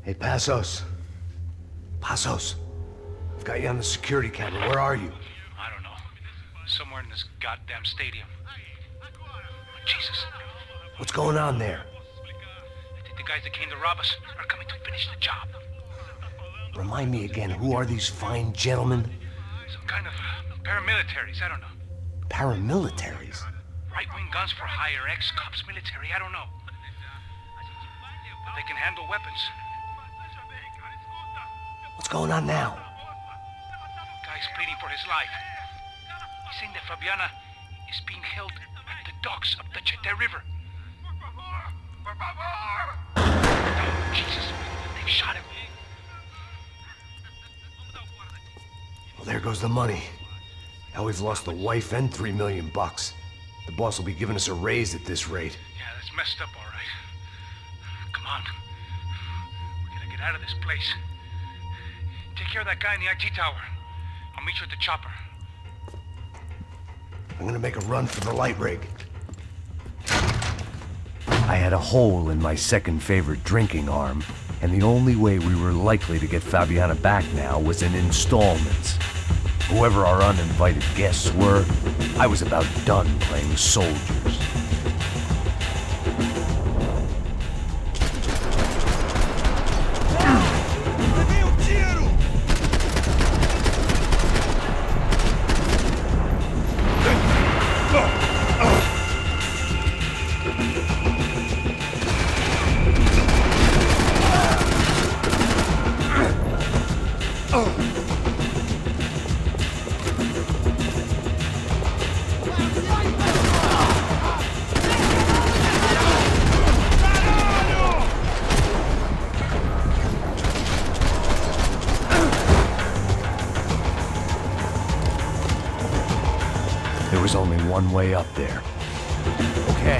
Hey, Passos. Passos. I've got you on the security camera. Where are you? I don't know. Somewhere in this goddamn stadium. Jesus. What's going on there? I think the guys that came to rob us are coming to finish the job. Remind me again, who are these fine gentlemen? Some kind of paramilitaries, I don't know. Paramilitaries? Right-wing guns for hire, ex-cops, military, I don't know. But they can handle weapons. What's going on now? Guy's pleading for his life. He's saying that Fabiana is being held at the docks of the Chete River. Oh, Jesus, they've shot him. Well, there goes the money. Now we've lost the wife and $3 million bucks. The boss will be giving us a raise at this rate. Yeah, that's messed up, all right. Come on. We gotta get out of this place. Take care of that guy in the IT tower. I'll meet you at the chopper. I'm gonna make a run for the light rig. I had a hole in my second favorite drinking arm, and the only way we were likely to get Fabiana back now was in installments. Whoever our uninvited guests were, I was about done playing soldiers. There was only one way up there. Okay,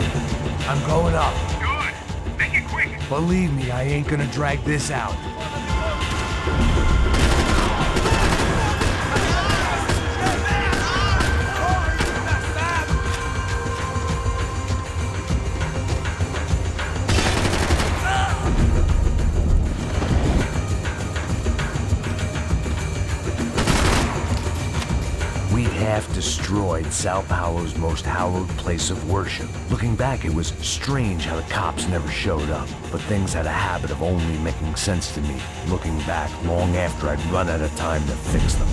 I'm going up. Good. Make it quick. Believe me, I ain't gonna drag this out. Half destroyed Sao Paulo's most hallowed place of worship. Looking back, it was strange how the cops never showed up, but things had a habit of only making sense to me, looking back long after I'd run out of time to fix them.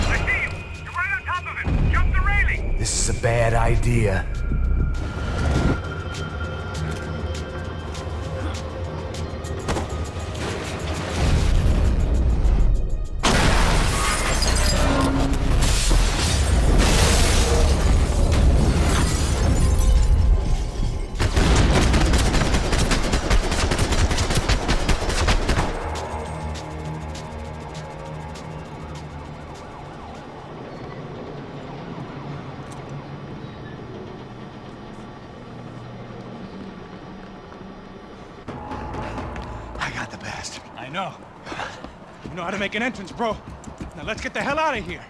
I see him! You're right on top of him! Jump the railing! This is a bad idea. I know. You know how to make an entrance, bro. Now let's get the hell out of here.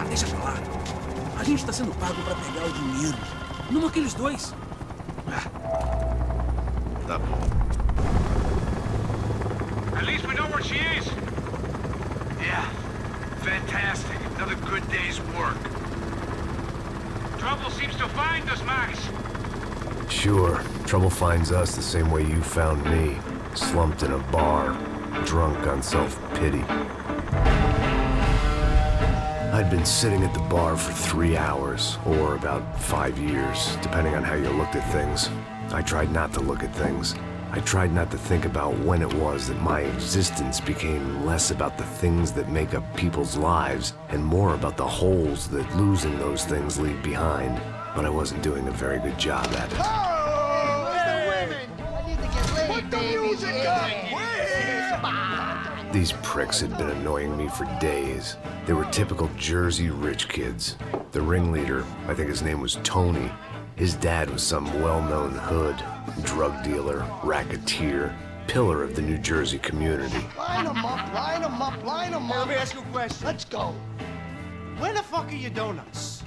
Deixa pra lá. A gente tá sendo pago pra pegar o dinheiro. Não aqueles dois. Tá bom. At least we know where she is. Yeah. Fantastic. Another good day's work. Trouble seems to find us, Max. Sure, trouble finds us the same way you found me. Slumped in a bar, drunk on self-pity. I'd been sitting at the bar for 3 hours, or about 5 years, depending on how you looked at things. I tried not to look at things. I tried not to think about when it was that my existence became less about the things that make up people's lives, and more about the holes that losing those things leave behind. But I wasn't doing a very good job at it. These pricks had been annoying me for days. They were typical Jersey rich kids. The ringleader, I think his name was Tony. His dad was some well-known hood, drug dealer, racketeer. pillar of the New Jersey community. Line them up, line them up, line them up. Let me ask you a question. Let's go. Where the fuck are your donuts?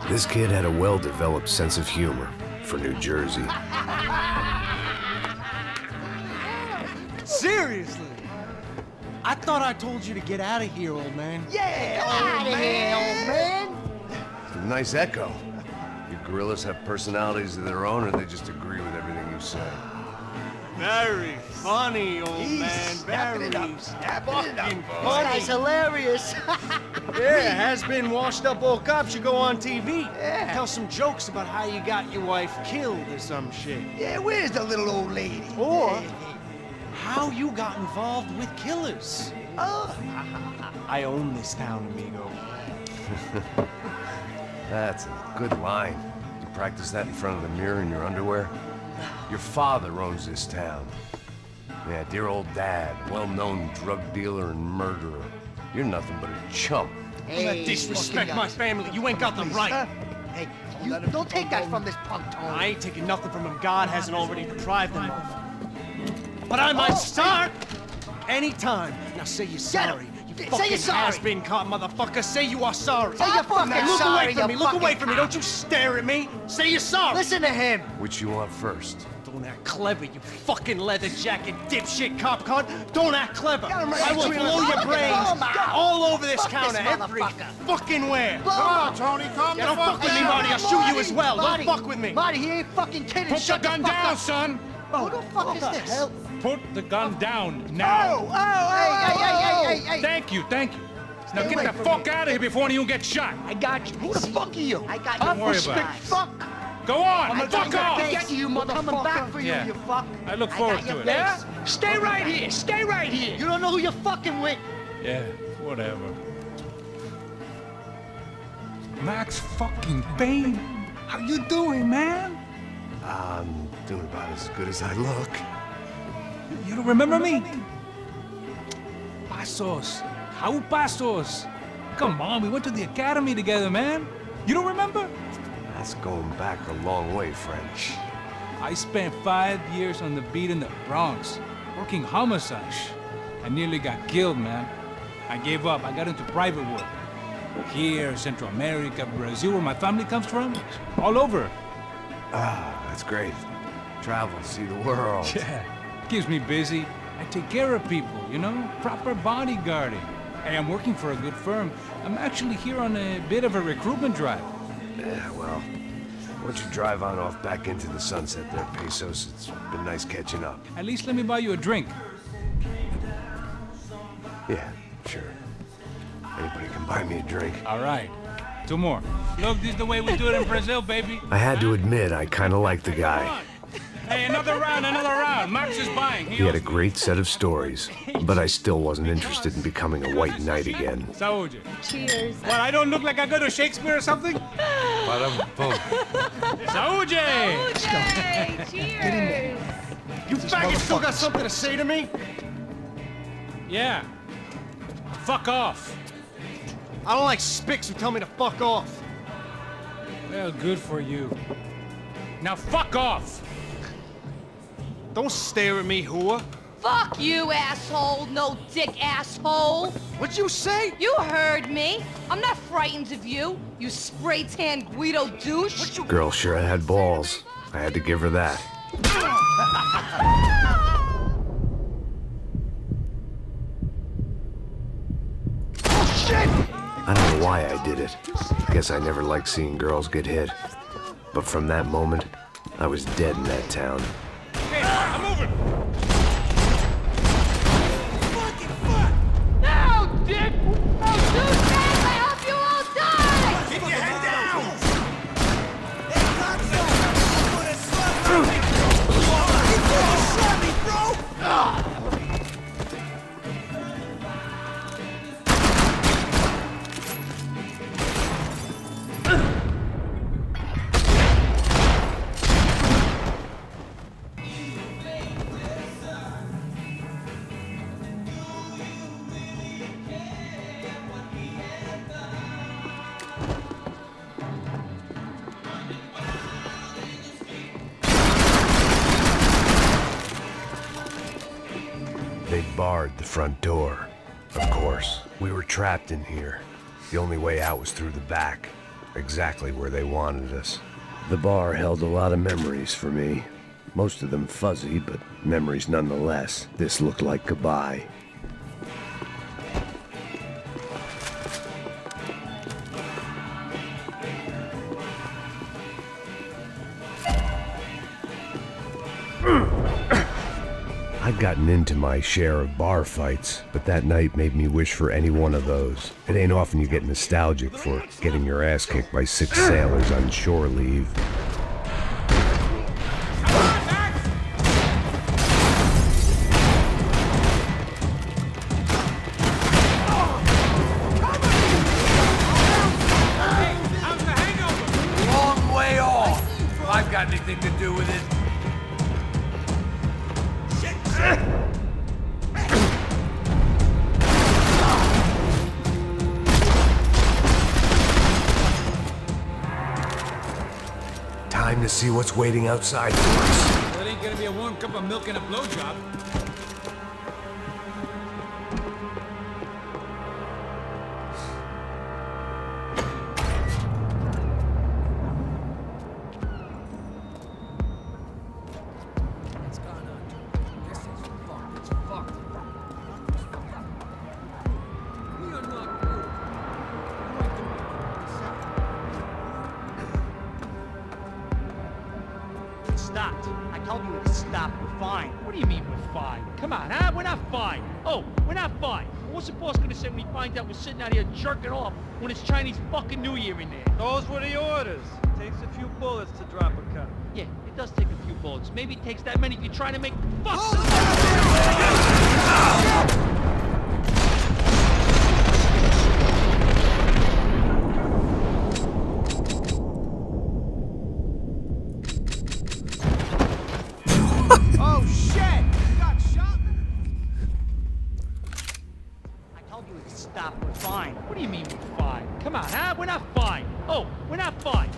This kid had a well-developed sense of humor for New Jersey. Seriously? I thought I told you to get out of here, old man. Yeah, out of here, old man. It's a nice echo. You gorillas have personalities of their own, or they just agree with everything you say? Very funny, old He's man. snapping it Very up, snapping it up. fucking This funny. guy's hilarious. Yeah, has-been washed-up old cop should go on TV. Yeah. Tell some jokes about how you got your wife killed or some shit. Yeah, where's the little old lady? Or how you got involved with killers. Oh. I own this town, amigo. That's a good line. You practice that in front of the mirror in your underwear? Your father owns this town. Yeah, dear old dad, well-known drug dealer and murderer. You're nothing but a chump. Hey, Disrespect my family. You ain't got the right. Hey, you don't take that from this punk, Tony. I ain't taking nothing from him. God hasn't already deprived them of. But I might start anytime. Now say you're sorry. You Say fucking you're sorry. has-been caught, motherfucker. Say you are sorry. Say you're fucking Now look sorry, away from me. you Look away fucking from me. Don't you stare at me. Say you're sorry. Listen to him. Which you want first? Don't act clever, you fucking leather jacket dipshit cop cunt. Don't act clever. Got him right I will between blow the your eyes. brains Fuck all over this Fuck this counter, every motherfucker. fucking where. Come on, Tony, calm Yeah, don't fuck with me, Marty. I'll shoot you as well. Marty, Don't fuck with me. Marty, he ain't fucking kidding. Put the Shut gun the fuck down, up. son! Who the fuck is this? Put the gun down now! Hey. Thank you, thank you. Now Stay get away the from fuck me. out of here before anyone gets shot. I got you. Who the fuck are you? I got you. Don't worry about it. Fuck. Go on, I fuck got your off! face. You motherfucker. Coming back for you, Yeah. you fuck. I look forward got your to it. face. Stay right here. Stay right here. You don't know who you're fucking with. Yeah, whatever. Max fucking Payne, how you doing, man? I'm doing about as good as I look. You don't remember me? Pasos. How Pasos? Come on, we went to the academy together, man. You don't remember? That's going back a long way, French. I spent 5 years on the beat in the Bronx, working homicide. I nearly got killed, man. I gave up. I got into private work. Here, Central America, Brazil, where my family comes from, all over. Ah, that's great. Travel, see the world. Yeah, keeps me busy. I take care of people, you know? Proper bodyguarding. Hey, I'm working for a good firm. I'm actually here on a bit of a recruitment drive. Yeah, well, why don't you drive on off back into the sunset there, Pesos? It's been nice catching up. At least let me buy you a drink. Yeah, sure. Anybody can buy me a drink. All right. 2 more. Look, this is the way we do it in Brazil, baby. I had to admit, I kind of liked the guy. Hey, another round, another round. Max is buying. He had a great set of stories, but I still wasn't interested in becoming a white knight again. Saúde. Cheers. What, I don't look like I go to Shakespeare or something? Ba-dum-bum. Saúde! Cheers. You faggot still got something to say to me? Yeah. Fuck off. I don't like spicks who tell me to fuck off. Well, good for you. Now fuck off! Don't stare at me, whore. Fuck you, asshole. No dick, asshole. What'd you say? You heard me. I'm not frightened of you, you spray-tan Guido douche. Girl sure had balls. I had to give her that. I don't know why I did it. Guess I never liked seeing girls get hit. But from that moment, I was dead in that town. Hey, I'm moving! No, dick! No, douchebag! I hope you all die! Keep your head down! barred the front door. Of course, we were trapped in here. The only way out was through the back, exactly where they wanted us. The bar held a lot of memories for me. Most of them fuzzy, but memories nonetheless. This looked like goodbye. I'd gotten into my share of bar fights, but that night made me wish for any one of those. It ain't often you get nostalgic for getting your ass kicked by 6 sailors on shore leave. Long way off. If I've got anything to do with it. Time to see what's waiting outside for us. Well, it ain't gonna be a warm cup of milk and a blowjob. What's going on? Guess it's fucked. It's fucked. We are not good. It stopped. I told you it stopped. We're fine. What do you mean we're fine? Come on, huh? We're not fine. Oh, we're not fine. What's the boss gonna say when he finds out we're sitting out here jerking off when it's Chinese fucking New Year in there? Those were the orders. Takes a few bullets to drop a cop. Yeah, it does take a few bullets. Maybe it takes that many if you're trying to make fuck. Oh shit! You got shot? I told you it stopped. We're fine. What do you mean we're fine? Come on, huh? We're not fine. Oh, we're not fine.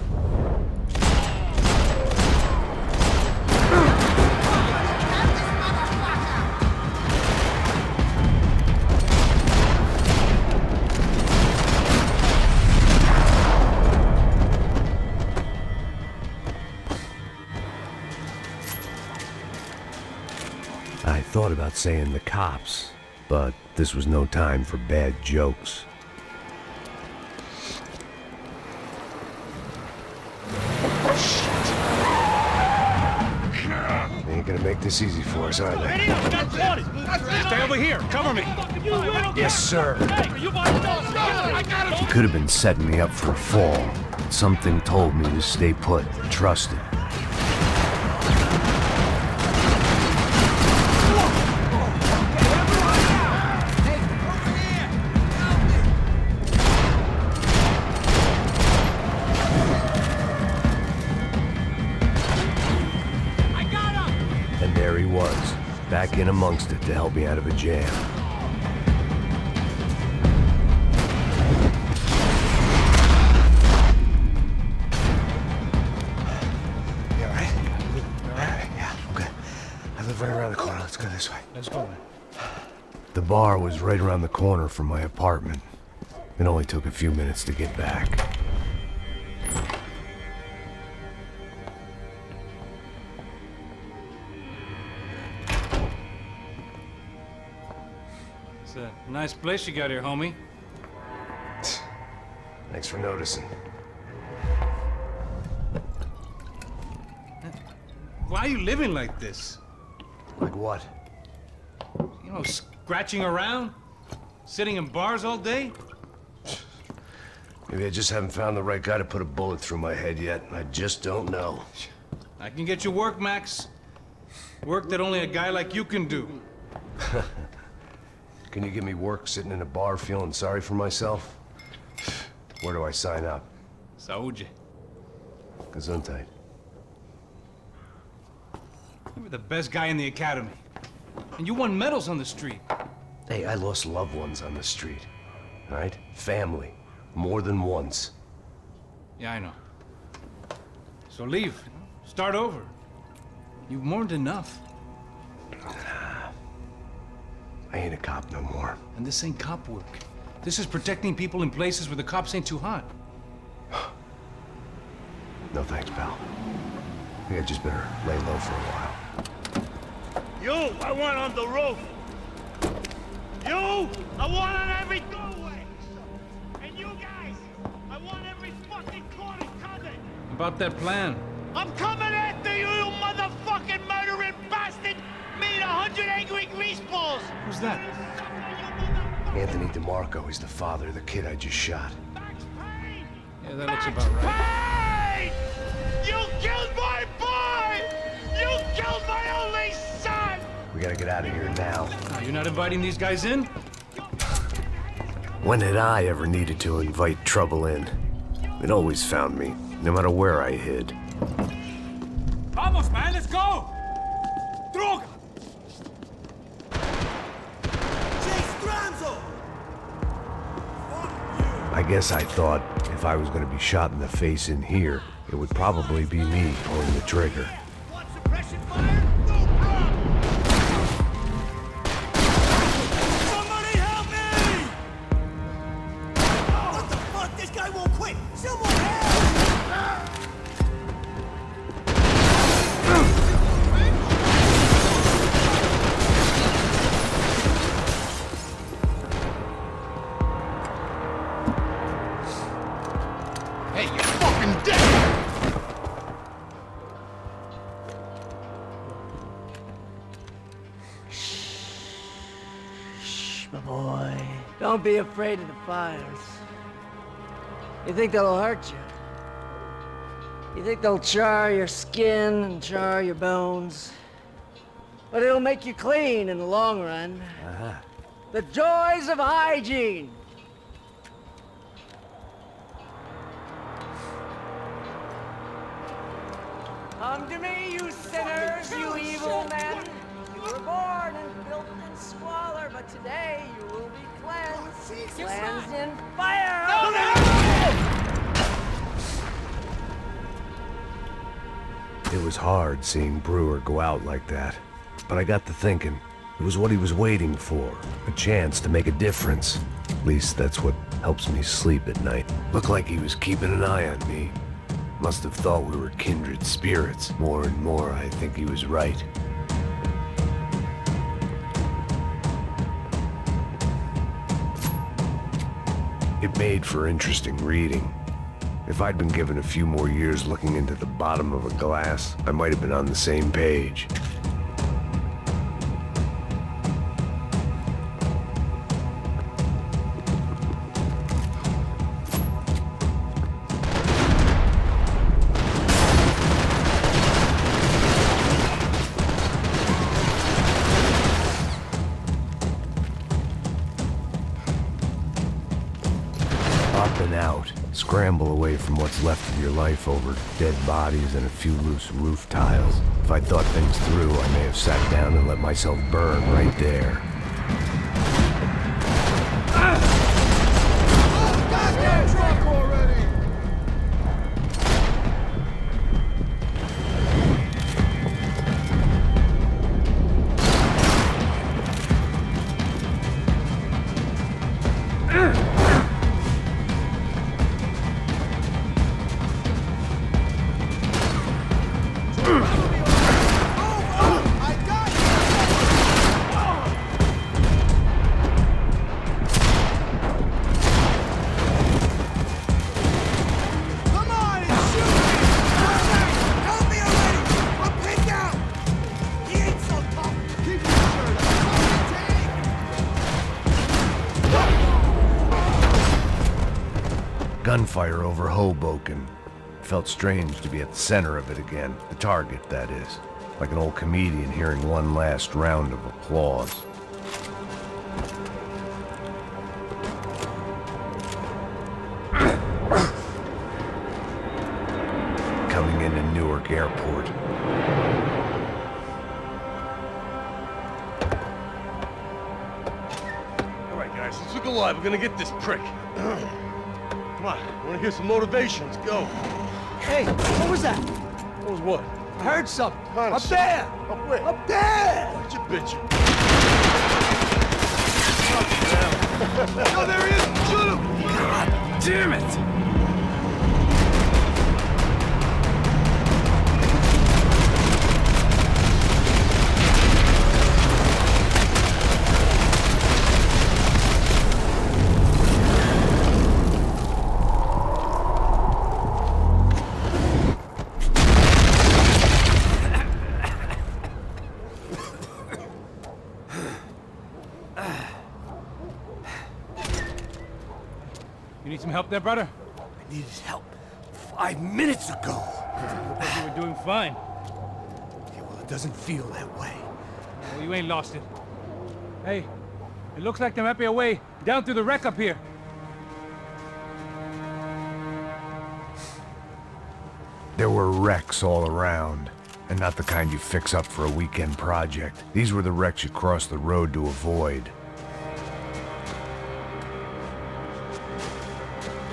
I thought about saying the cops, but this was no time for bad jokes. They ain't gonna make this easy for us, are they? Stay over here. Cover me. Yes, sir. You You could have been setting me up for a fall. Something told me to stay put, trust it. And there he was, back in amongst it to help me out of a jam. You alright? Alright, yeah, okay. I live right around the corner. Let's go this way. Let's go, man. The bar was right around the corner from my apartment. It only took a few minutes to get back. It's a nice place you got here, homie. Thanks for noticing. Why are you living like this? Like what? You know, scratching around? Sitting in bars all day? Maybe I just haven't found the right guy to put a bullet through my head yet. I just don't know. I can get you work, Max. Work that only a guy like you can do. Can you give me work sitting in a bar feeling sorry for myself? Where do I sign up? Saúde. Gesundheit. You were the best guy in the academy. And you won medals on the street. Hey, I lost loved ones on the street. All right? Family. More than once. Yeah, I know. So leave. Start over. You've mourned enough. I ain't a cop no more. And this ain't cop work. This is protecting people in places where the cops ain't too hot. No thanks, pal. I think I just better lay low for a while. You, I want on the roof. You, I want on every doorway. And you guys, I want every fucking corner covered. About that plan. I'm coming after you, you motherfucking murdering bastard! Me and 100 angry greaseballs! Who's that? Anthony DeMarco. He's the father of the kid I just shot. Yeah, that looks about right. Payne! You killed my boy! You killed my only son! We gotta get out of here now. You're not inviting these guys in? When had I ever needed to invite trouble in? It always found me, no matter where I hid. Vamos, man, let's go! Droga! I guess I thought if I was gonna be shot in the face in here, it would probably be me pulling the trigger. Somebody help me! What the fuck? This guy won't quit! Someone help! Hey, you're fucking dead! Shh, my boy. Don't be afraid of the fires. You think they'll hurt you? You think they'll char your skin and char your bones? But it'll make you clean in the long run. The joys of hygiene! Come to me, you sinners, you evil men! You were born and built in squalor, but today you will be cleansed. Cleansed in fire! It was hard seeing Brewer go out like that, but I got to thinking, it was what he was waiting for, a chance to make a difference. At least that's what helps me sleep at night. Looked like he was keeping an eye on me. Must have thought we were kindred spirits. More and more, I think he was right. It made for interesting reading. If I'd been given a few more years looking into the bottom of a glass, I might have been on the same page. Up and out. Scramble away from what's left of your life over dead bodies and a few loose roof tiles. If I'd thought things through, I may have sat down and let myself burn right there. Goddamn truck already! Gunfire over Hoboken. It felt strange to be at the center of it again. The target, that is. Like an old comedian hearing one last round of applause. Coming into Newark Airport. All right, guys, let's look alive. We're gonna get this prick. Come on, I wanna hear some motivation. Let's go. Hey, what was that? What was what? I heard something. Kind of Up there! Up where? Up there! What you bitching? No, there he is! Shoot him! God damn it! You need some help there, brother? I needed help 5 minutes ago. Looked like you were doing fine. Yeah, well, it doesn't feel that way. Well, you ain't lost it. Hey, it looks like there might be a way down through the wreck up here. There were wrecks all around, and not the kind you fix up for a weekend project. These were the wrecks you cross the road to avoid.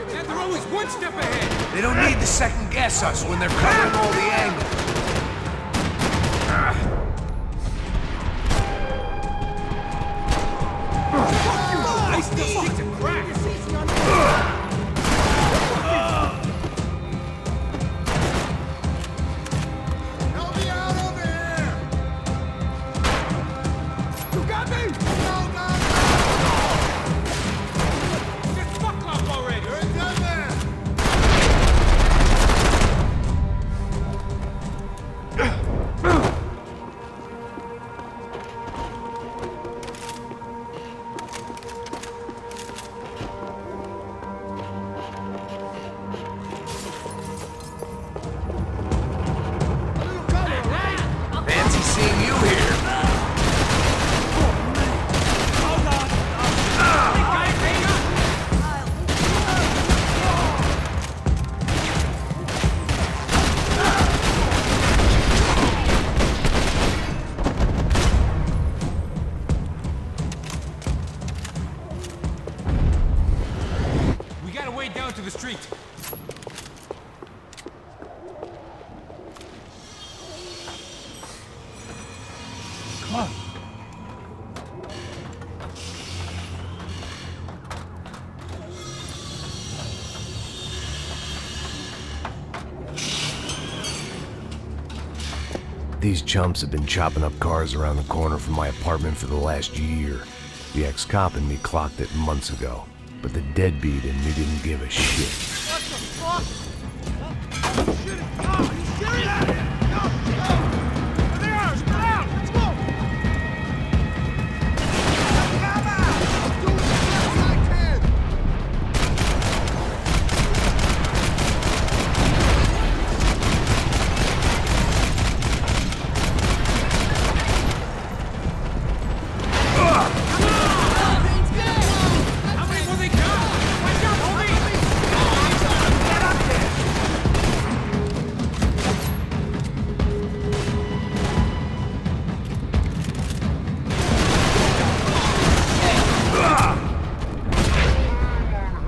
They're always one step ahead. They don't need to second guess us when they're covering all the angles. I still stick to crack. Help me out over here! You got me? No, no, no! Just fuck off already. You're done there! Fancy seeing you here. We got a way down to the street. Come on. These chumps have been chopping up cars around the corner from my apartment for the last year. The ex-cop in me clocked it months ago, but the deadbeat in me didn't give a shit. What the fuck? Shit is gone! Are you serious? Go! There they are! Spread out! Let's go! Come out! I'll do as best I can! How many will they got? Watch out, homie! Get up there!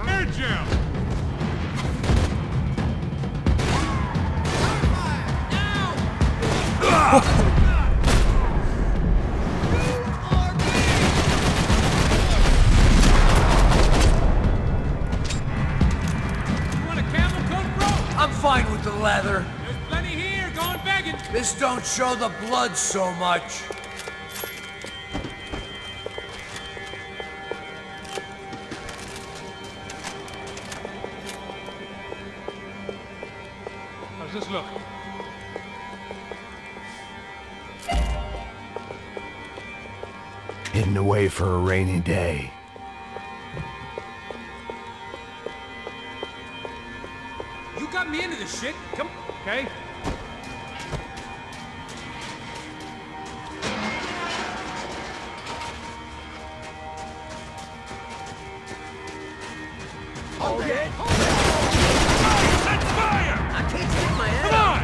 Air jam! You want a camel coat, bro? I'm fine with the leather. There's plenty here. Going begging. This don't show the blood so much. How's this look? Hidden away for a rainy day. You got me into this shit. Come, Okay? Okay. let's fire! I can't stick my head Come up. on!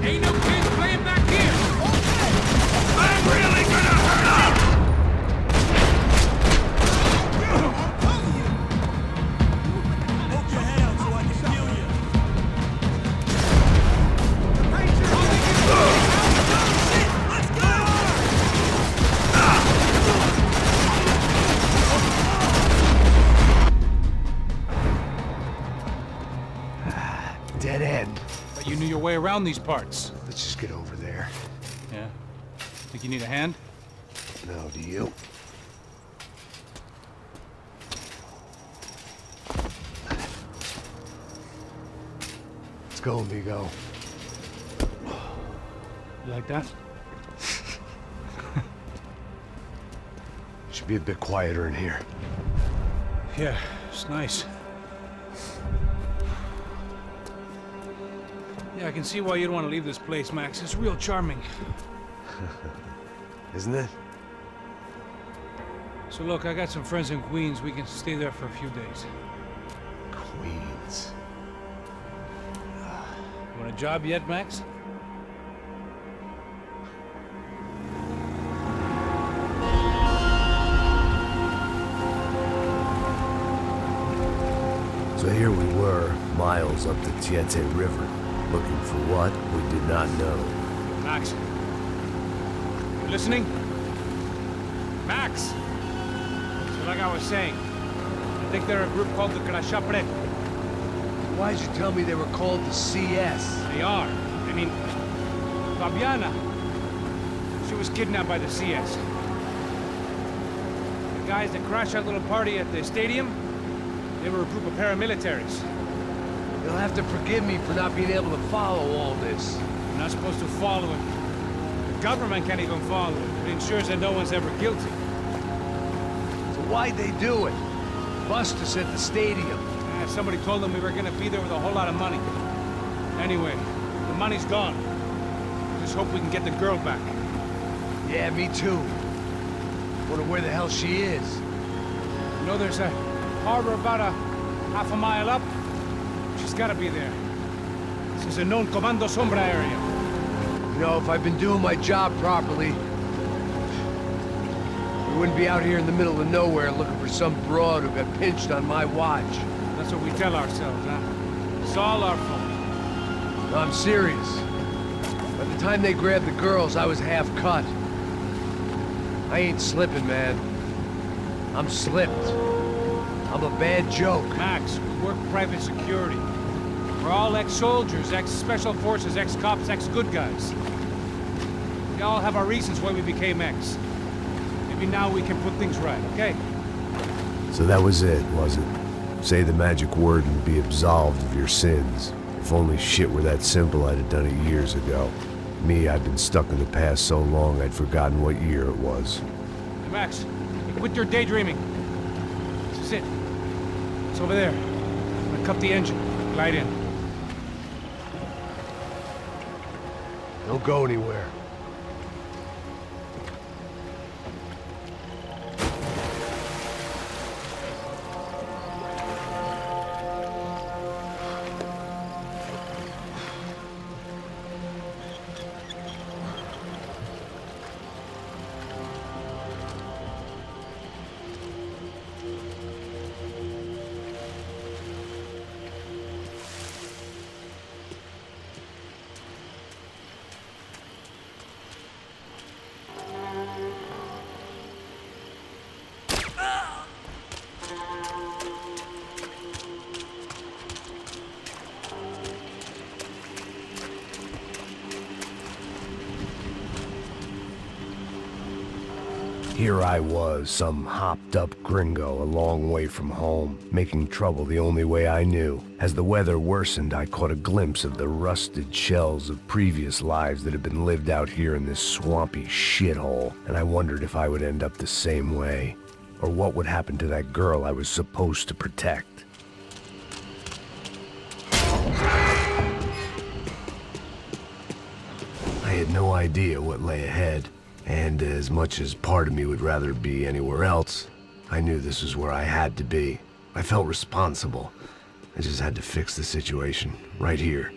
Ain't no kids playing back here. I'm really gonna hurt you. around these parts. Let's just get over there. Yeah. Think you need a hand? No, do you? Let's go, amigo. You like that? Should be a bit quieter in here. Yeah, it's nice. Yeah, I can see why you'd want to leave this place, Max. It's real charming. Isn't it? So look, I got some friends in Queens. We can stay there for a few days. Queens. You want a job yet, Max? So here we were, miles up the Tiete River, looking for what we did not know. Max. You listening? Max! So like I was saying, I think they're a group called the Crashapre. Why'd you tell me they were called the CS? They are. I mean, Fabiana, she was kidnapped by the CS. The guys that crashed that little party at the stadium, they were a group of paramilitaries. You'll have to forgive me for not being able to follow all this. You're not supposed to follow it. The government can't even follow it. It ensures that no one's ever guilty. So why'd they do it? Bust us at the stadium. Somebody told them we were gonna be there with a whole lot of money. Anyway, the money's gone. Just hope we can get the girl back. Yeah, me too. Wonder where the hell she is. You know, there's a harbor about a half a mile up. She's gotta be there. This is a known Comando Sombra area. You know, if I've been doing my job properly, we wouldn't be out here in the middle of nowhere looking for some broad who got pinched on my watch. That's what we tell ourselves, huh? It's all our fault. No, I'm serious. By the time they grabbed the girls, I was half cut. I ain't slipping, man. I'm slipped. I'm a bad joke. Max, we work private security. We're all ex-soldiers, ex-special forces, ex-cops, ex-good guys. We all have our reasons why we became ex. Maybe now we can put things right, okay? So that was it, was it? Say the magic word and be absolved of your sins. If only shit were that simple, I'd have done it years ago. Me, I've been stuck in the past so long I'd forgotten what year it was. Hey, Max, quit your daydreaming. This is it. It's over there. I'm gonna cut the engine. Glide in. Don't go anywhere. Here I was, some hopped-up gringo a long way from home, making trouble the only way I knew. As the weather worsened, I caught a glimpse of the rusted shells of previous lives that had been lived out here in this swampy shithole, and I wondered if I would end up the same way, or what would happen to that girl I was supposed to protect. I had no idea what lay ahead. And as much as part of me would rather be anywhere else, I knew this was where I had to be. I felt responsible. I just had to fix the situation, right here.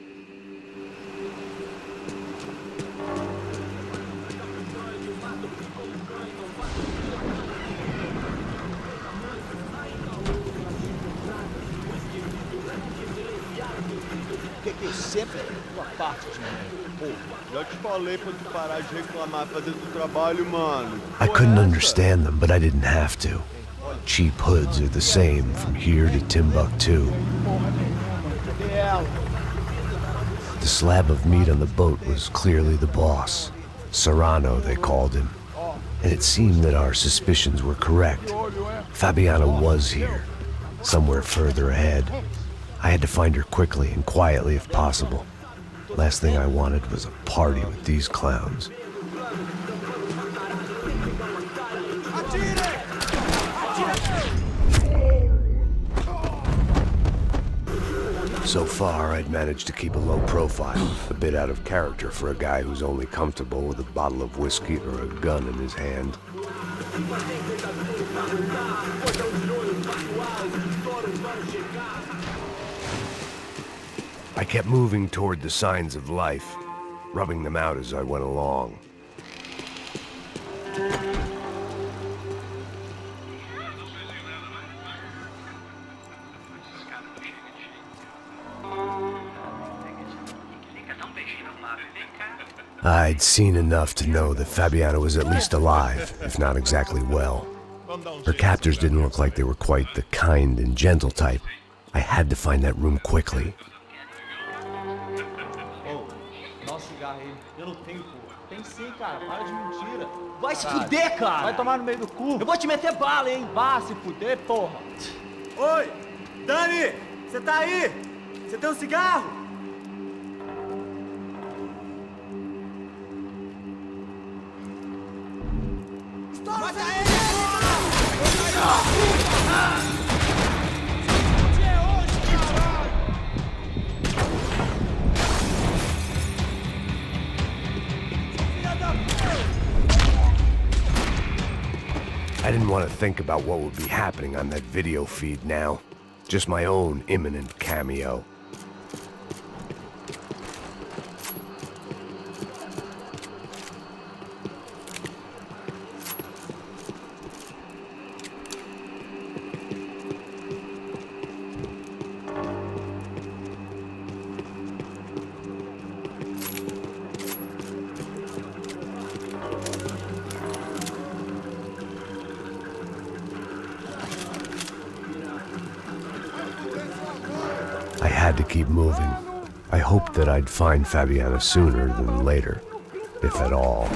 Que sempre uma parte de mim. Pô, já te falei pra tu parar de reclamar fazendo o trabalho, mano. I couldn't understand them, but I didn't have to. Cheap hoods are the same from here to Timbuktu. The slab of meat on the boat was clearly the boss. Serrano, they called him. And it seemed that our suspicions were correct. Fabiana was here, somewhere further ahead. I had to find her quickly and quietly if possible. Last thing I wanted was a party with these clowns. So far, I'd managed to keep a low profile, a bit out of character for a guy who's only comfortable with a bottle of whiskey or a gun in his hand. I kept moving toward the signs of life, rubbing them out as I went along. I'd seen enough to know that Fabiana was at least alive, if not exactly well. Her captors didn't look like they were quite the kind and gentle type. I had to find that room quickly. Tem sim, cara. Para de mentira. Vai se fuder, cara. Vai tomar no meio do cu. Eu vou te meter bala, hein. Vá se fuder, porra. Oi, Dani, você tá aí? Você tem um cigarro? Mata ele! I didn't want to think about what would be happening on that video feed now. Just my own imminent cameo. I had to keep moving. I hoped that I'd find Fabiana sooner than later, if at all.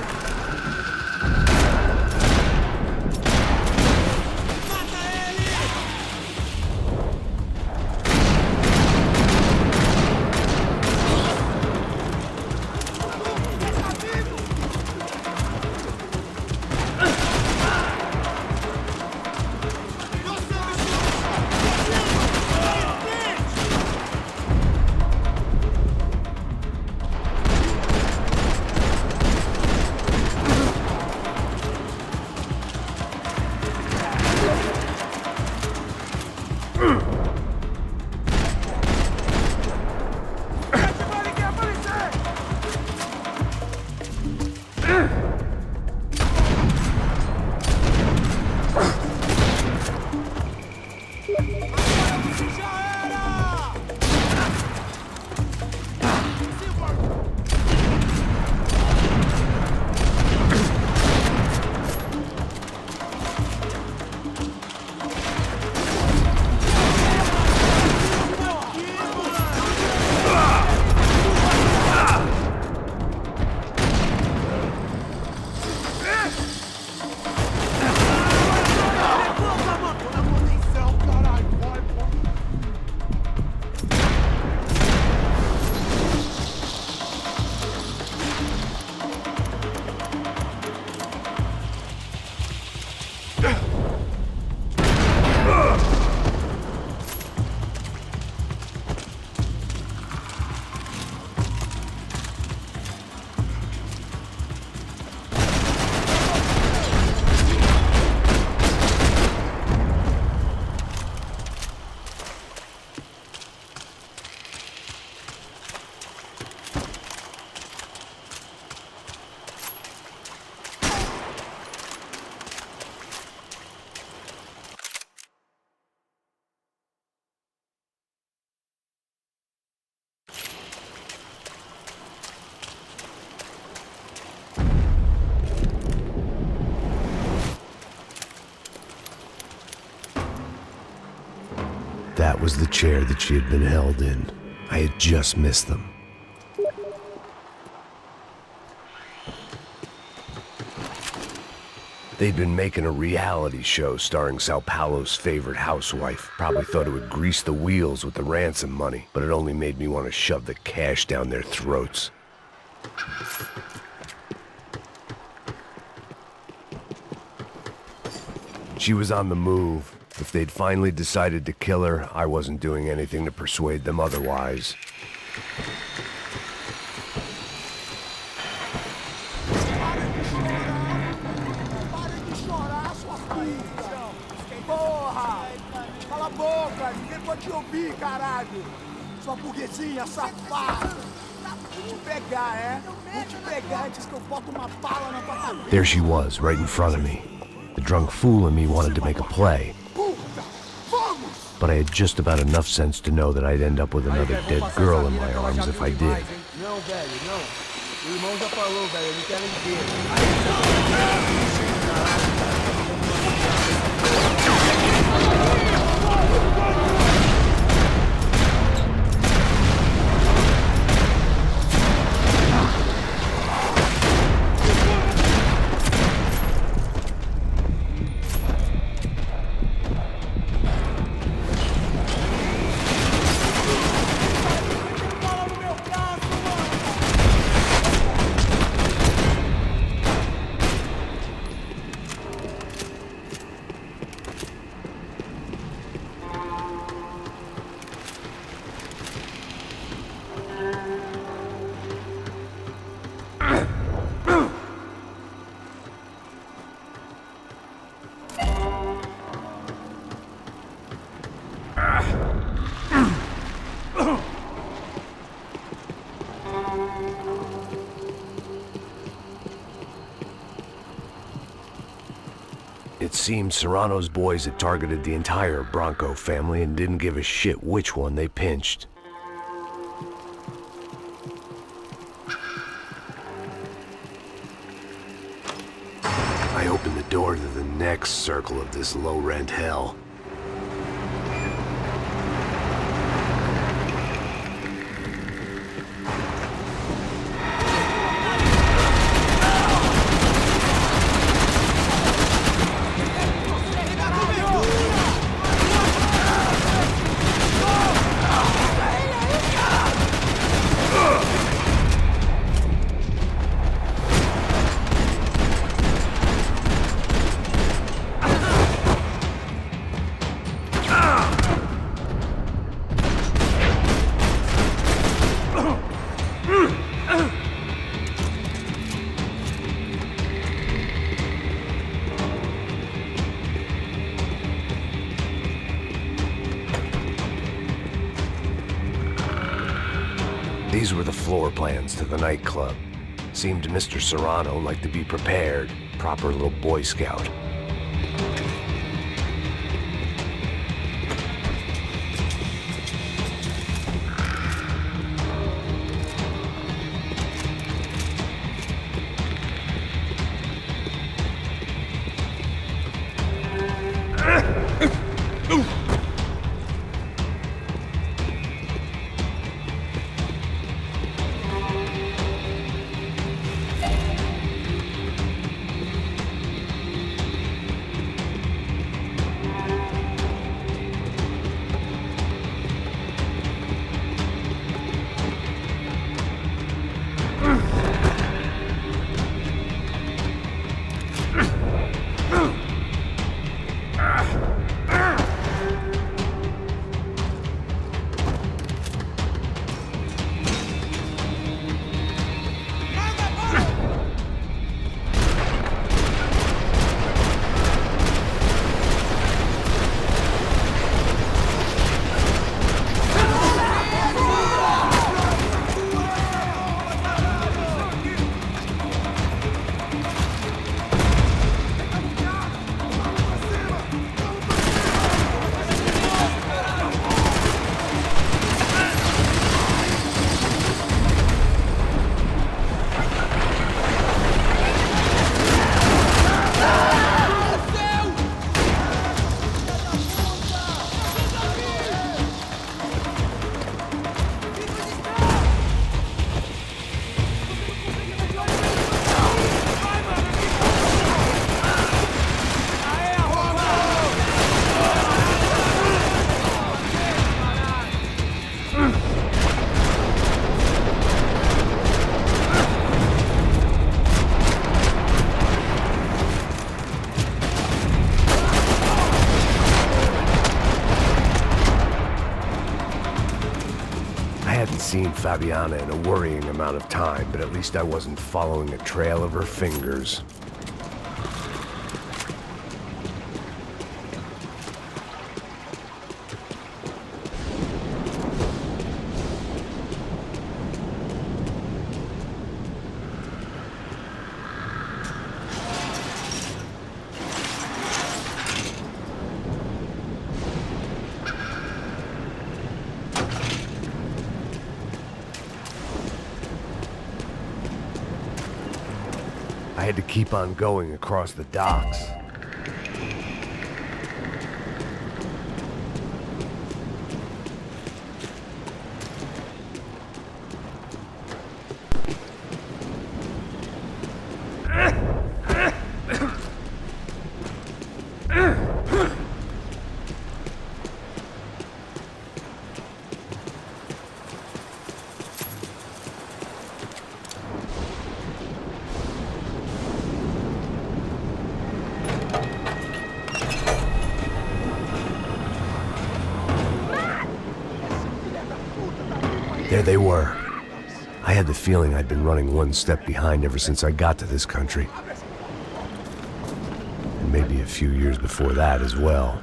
That was the chair that she had been held in. I had just missed them. They'd been making a reality show starring Sao Paulo's favorite housewife. Probably thought it would grease the wheels with the ransom money, but it only made me want to shove the cash down their throats. She was on the move. If they'd finally decided to kill her, I wasn't doing anything to persuade them otherwise. Cala a boca, ninguém pode te ouvir, caralho! Sua burguesinha safada! Vou te pegar, é? Vou te pegar antes que eu boto uma bala na tua cabeça! There she was, right in front of me. The drunk fool in me wanted to make a play. But I had just about enough sense to know that I'd end up with another dead girl in my arms if I did. Não, velho, não. O irmão já falou, velho, eles querem ver. It seemed Serrano's boys had targeted the entire Bronco family and didn't give a shit which one they pinched. I opened the door to the next circle of this low-rent hell. These were the floor plans to the nightclub. Seemed Mr. Serrano like to be prepared. Proper little Boy Scout. seen Fabiana in a worrying amount of time, but at least I wasn't following a trail of her fingers. I had to keep on going across the docks. There they were. I had the feeling I'd been running one step behind ever since I got to this country. And maybe a few years before that as well.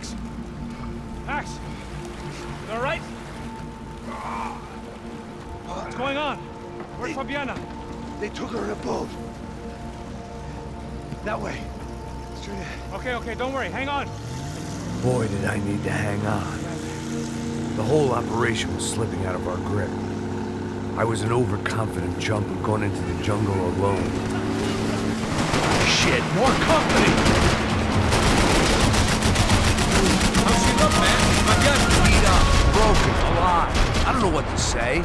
Max! Max! You alright? What's going on? Where's Fabiana? They took her in a boat. That way. Straight ahead. Okay, don't worry. Hang on. Boy, did I need to hang on. The whole operation was slipping out of our grip. I was an overconfident chump who'd gone into the jungle alone. Shit, more company! How's she look, man? Fabiana beat up, broken, alive. I don't know what to say.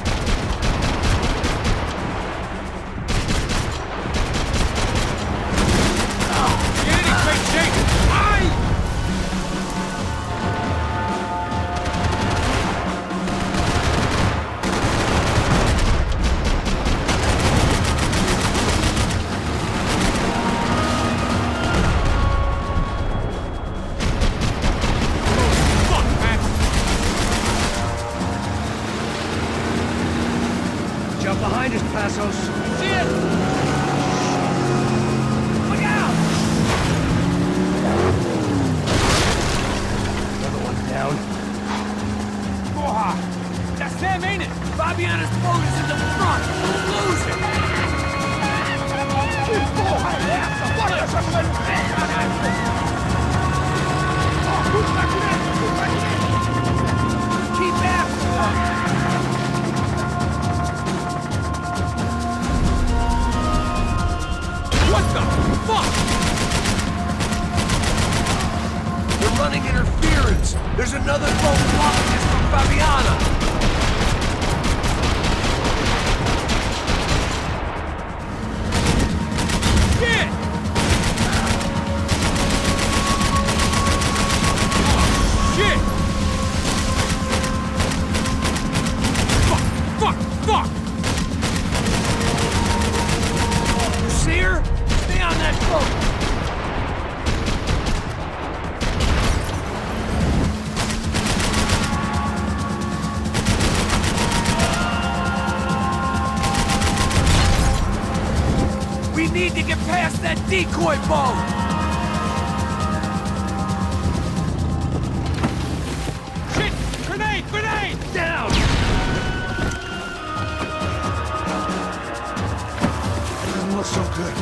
Jump behind us, Passos. See it! Look out! Another one down. Porra! That's them, ain't it? Fabiana's boat is in the front! Lose it! Porra, essa! Bora essa Keep after them! What the fuck? They're running interference. There's another boat blocking us from Fabiana. Shit! Shit! Fuck! You see her? Stay on that boat. We need to get past that decoy boat! Shit! Grenade! Down! Doesn't look so good.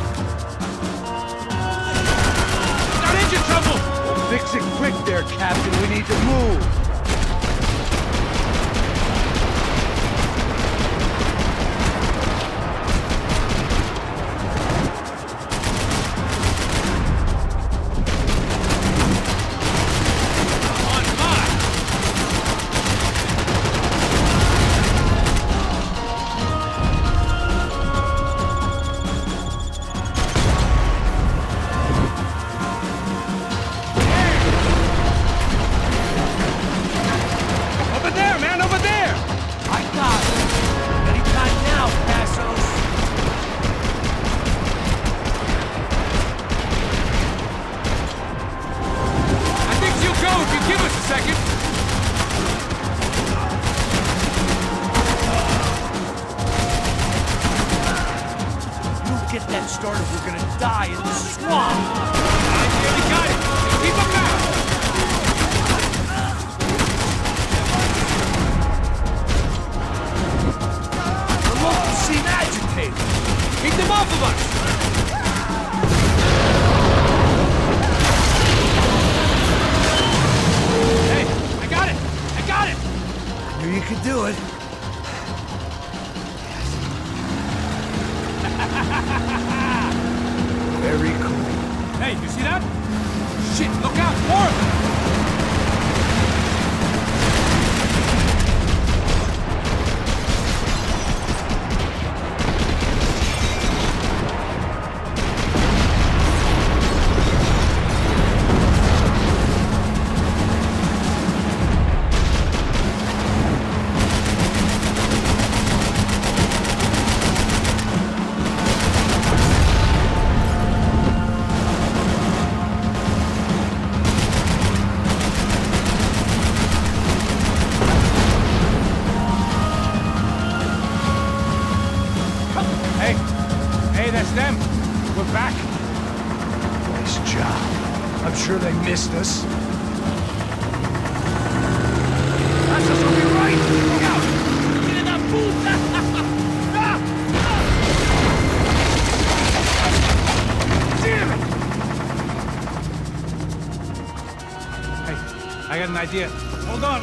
Got engine trouble! Well, fix it quick there, Captain. We need to move. Get that started, we're gonna die in the swamp! We got it! Keep them out! The locals seem agitated! Keep them off of us! Hey, I got it! I knew you could do it. Very cool. Hey, you see that? Shit, look out! More of them! Hey, that's them. We're back. Nice job. I'm sure they missed us. That's on your right! Look out! Get in that puta! Damn it! Hey, I got an idea. Hold on.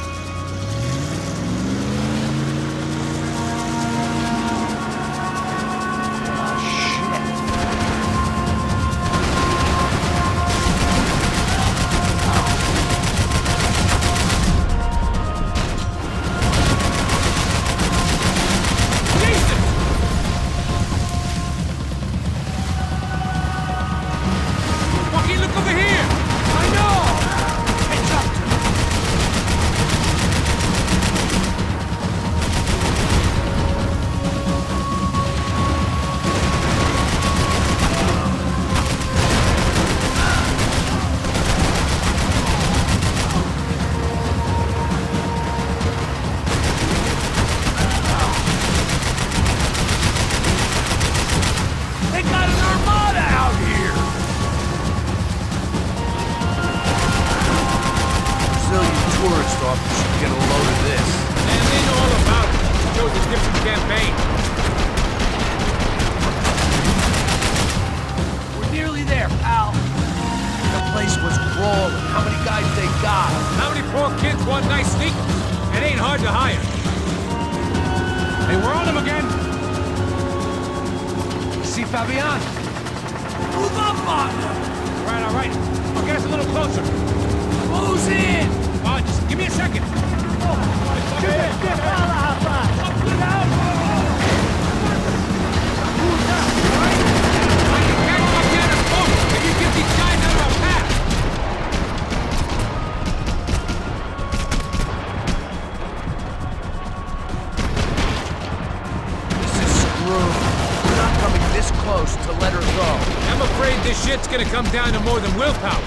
Shit's gonna come down to more than willpower.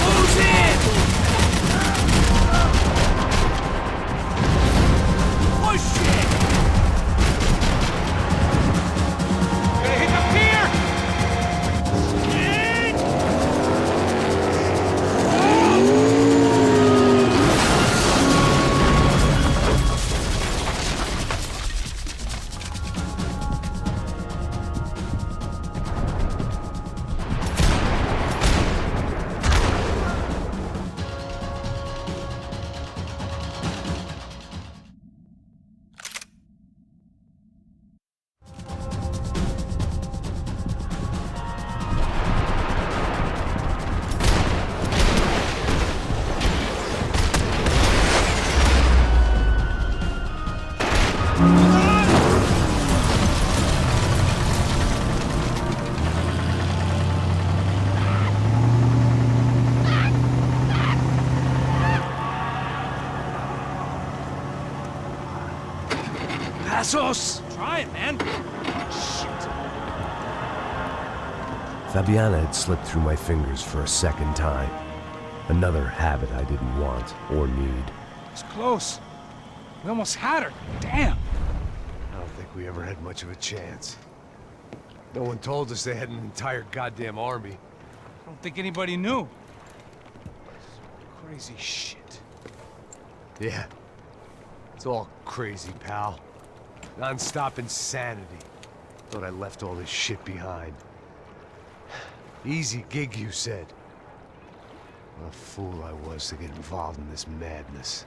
Close in! Push it! Gonna hit the pier! Passos! Try it, man. Shit. Fabiana had slipped through my fingers for a second time. Another habit I didn't want or need. It's close. We almost had her. Damn. I don't think we ever had much of a chance. No one told us they had an entire goddamn army. I don't think anybody knew. Crazy shit. Yeah. It's all crazy, pal. Non-stop insanity. Thought I left all this shit behind. Easy gig, you said. What a fool I was to get involved in this madness.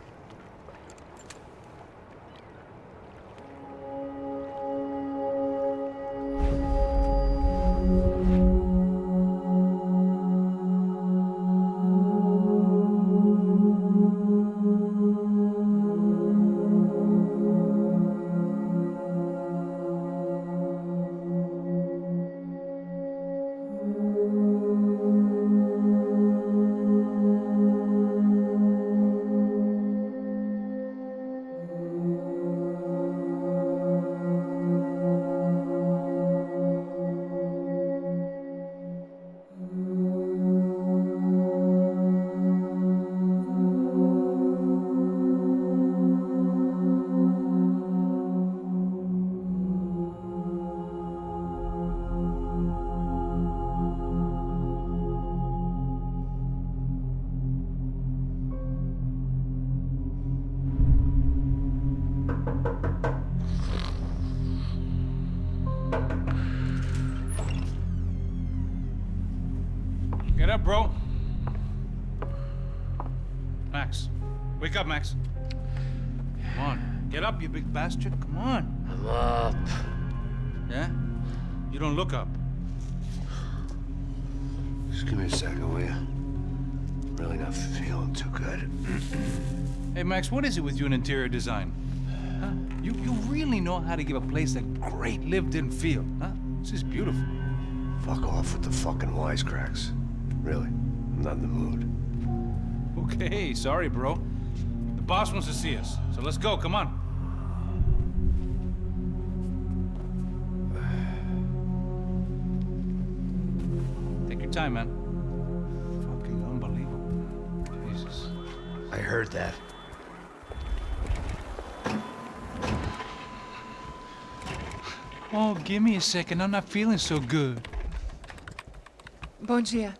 up, bro. Max. Wake up, Max. Come on. Get up, you big bastard. Come on. I'm up. Yeah? You don't look up. Just give me a second, will you? Really not feeling too good. Hey, Max, what is it with you in interior design? Huh? You really know how to give a place a great lived-in feel, huh? This is beautiful. Fuck off with the fucking wisecracks. Really, I'm not in the mood. Okay, sorry, bro. The boss wants to see us, so let's go, come on. Take your time, man. Fucking unbelievable. Jesus. I heard that. Oh, give me a second. I'm not feeling so good. Bom dia.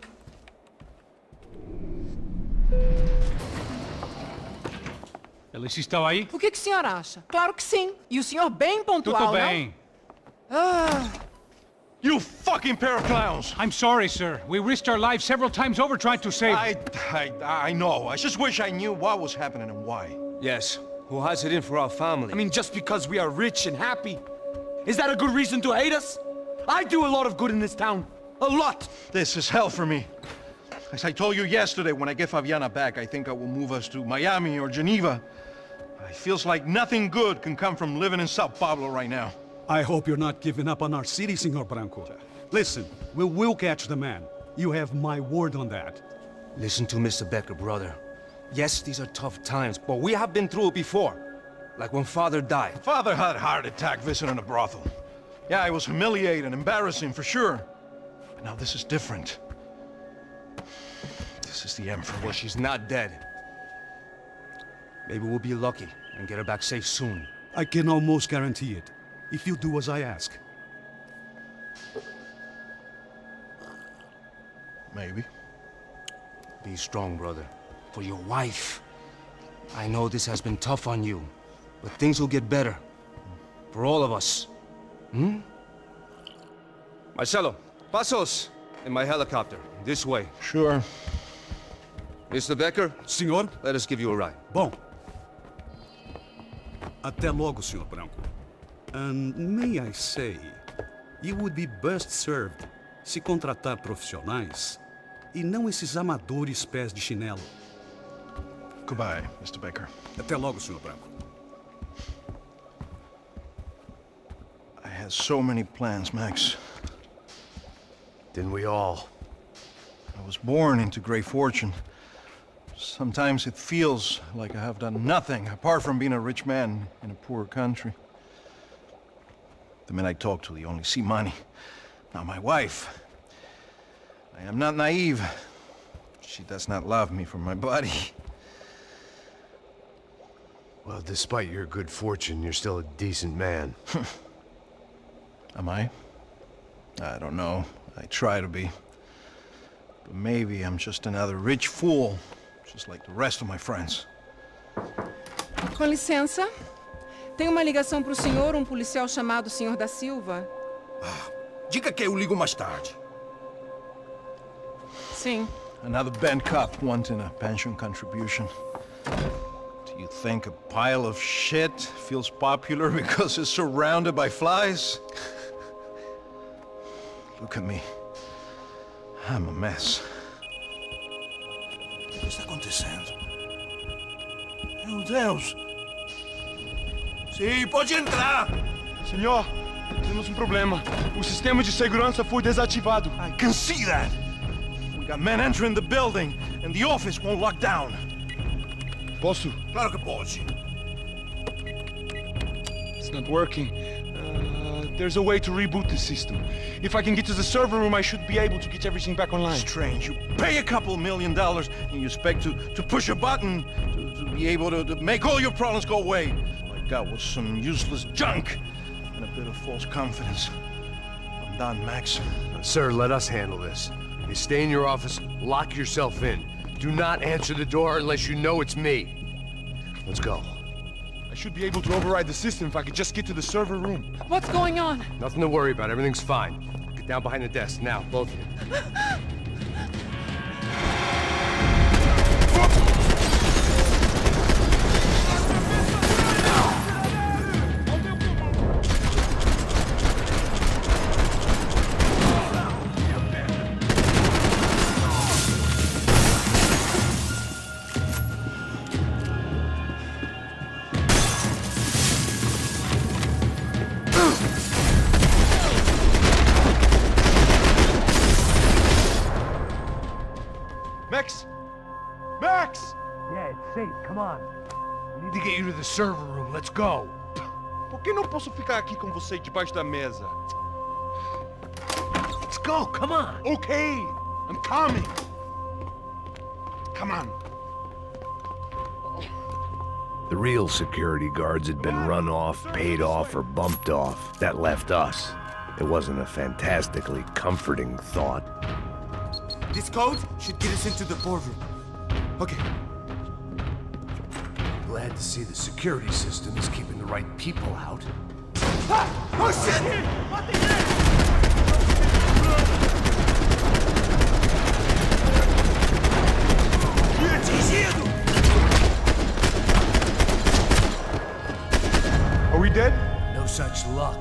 Alice estava aí? O que o senhor acha? Claro que sim. E o senhor bem pontual, Tudo bem. não? Ah. You fucking pair of clowns! I'm sorry, sir. We risked our lives several times over trying to save... I know. I just wish I knew what was happening and why. Yes. Who has it in for our family? I mean, just because we are rich and happy, is that a good reason to hate us? I do a lot of good in this town. A lot! This is hell for me. As I told you yesterday, when I get Fabiana back, I think I will move us to Miami or Geneva. It feels like nothing good can come from living in Sao Paulo right now. I hope you're not giving up on our city, Senor Branco. Listen, we will catch the man. You have my word on that. Listen to Mr. Becker, brother. Yes, these are tough times, but we have been through it before. Like when Father died. Father had a heart attack visiting a brothel. Yeah, it was humiliating, embarrassing, for sure. But now this is different. This is the Emperor. Well, she's not dead. Maybe we'll be lucky and get her back safe soon. I can almost guarantee it, if you do as I ask. Maybe. Be strong, brother. For your wife. I know this has been tough on you, but things will get better. For all of us. Hmm? Marcelo, pasos in my helicopter. This way. Sure. Mr. Becker? Senhor? Let us give you a ride. Bom. Até logo, Senhor Branco. And may I say, you would be best served se contratar profissionais e não esses amadores pés de chinelo. Goodbye, Mr. Becker. Até logo, Senhor Branco. I had so many plans, Max. Didn't we all? I was born into great fortune. Sometimes it feels like I have done nothing apart from being a rich man in a poor country. The men I talk to, they only see money. Now my wife, I am not naive. She does not love me for my body. Well, despite your good fortune, you're still a decent man. Am I? I don't know. I try to be. But maybe I'm just another rich fool, just like the rest of my friends. Com licença. Tem uma ligação pro senhor, um policial chamado Senhor da Silva. Diga que eu ligo mais tarde. Sim. Another band cop wanting a pension contribution. Do you think a pile of shit feels popular because it's surrounded by flies? Look at me. I'm a mess. O que está acontecendo? Meu Deus! Sim, pode entrar! Senhor, temos um problema. O sistema de segurança foi desativado. I can see that! We got men entering the building, and the office won't lock down. Posso? Claro que pode. It's not working. There's a way to reboot the system. If I can get to the server room, I should be able to get everything back online. Strange. You pay a couple $1 million, and you expect to push a button to be able to make all your problems go away. My God, with some useless junk and a bit of false confidence. I'm done, Max. Sir, let us handle this. You stay in your office, lock yourself in. Do not answer the door unless you know it's me. Let's go. I should be able to override the system if I could just get to the server room. What's going on? Nothing to worry about. Everything's fine. Get down behind the desk. Now, both of you. Max! Max! Yeah, it's safe. Come on. We need to get you to the server room. Let's go. Por que não posso ficar aqui com você debaixo da mesa? Let's go. Come on. Okay, I'm coming. Come on. The real security guards had been run off, paid off, or bumped off. That left us. It wasn't a fantastically comforting thought. This code should get us into the boardroom. Okay. Glad to see the security system is keeping the right people out. Ah! Oh shit! Are we dead? No such luck.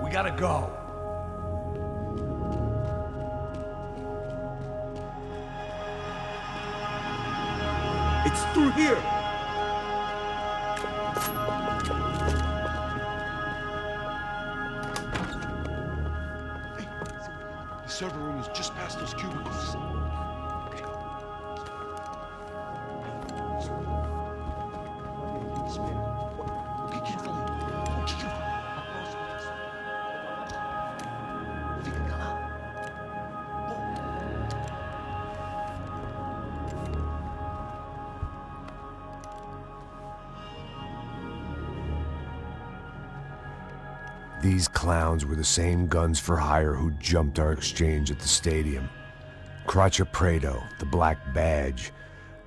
We gotta go. It's through here. The server room is just past those cubicles. These clowns were the same guns for hire who jumped our exchange at the stadium. Craccia Prado, the Black Badge,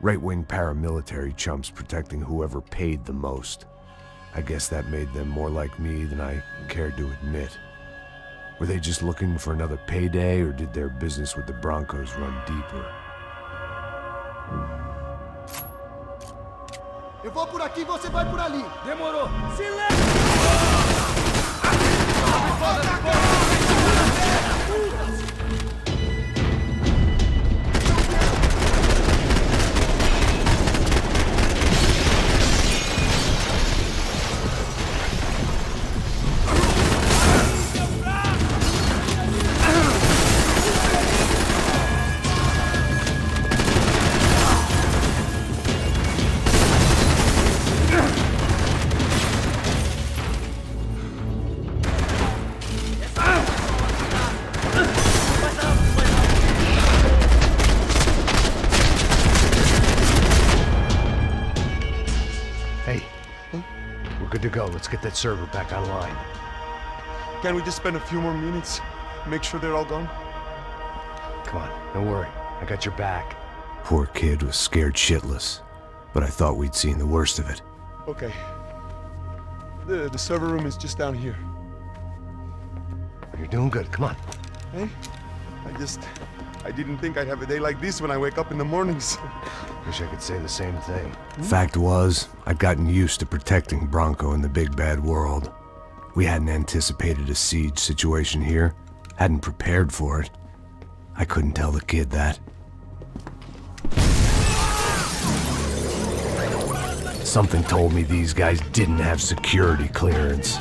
right-wing paramilitary chumps protecting whoever paid the most. I guess that made them more like me than I cared to admit. Were they just looking for another payday, or did their business with the Broncos run deeper? Eu vou por aqui, você vai por ali. Demorou. Silêncio! Good to go. Let's get that server back online. Can't we just spend a few more minutes? Make sure they're all gone? Come on, don't worry. I got your back. Poor kid was scared shitless, but I thought we'd seen the worst of it. Okay. The server room is just down here. You're doing good. Come on. Hey, I didn't think I'd have a day like this when I wake up in the mornings. Wish I could say the same thing. Fact was, I'd gotten used to protecting Bronco in the big bad world. We hadn't anticipated a siege situation here, hadn't prepared for it. I couldn't tell the kid that. Something told me these guys didn't have security clearance.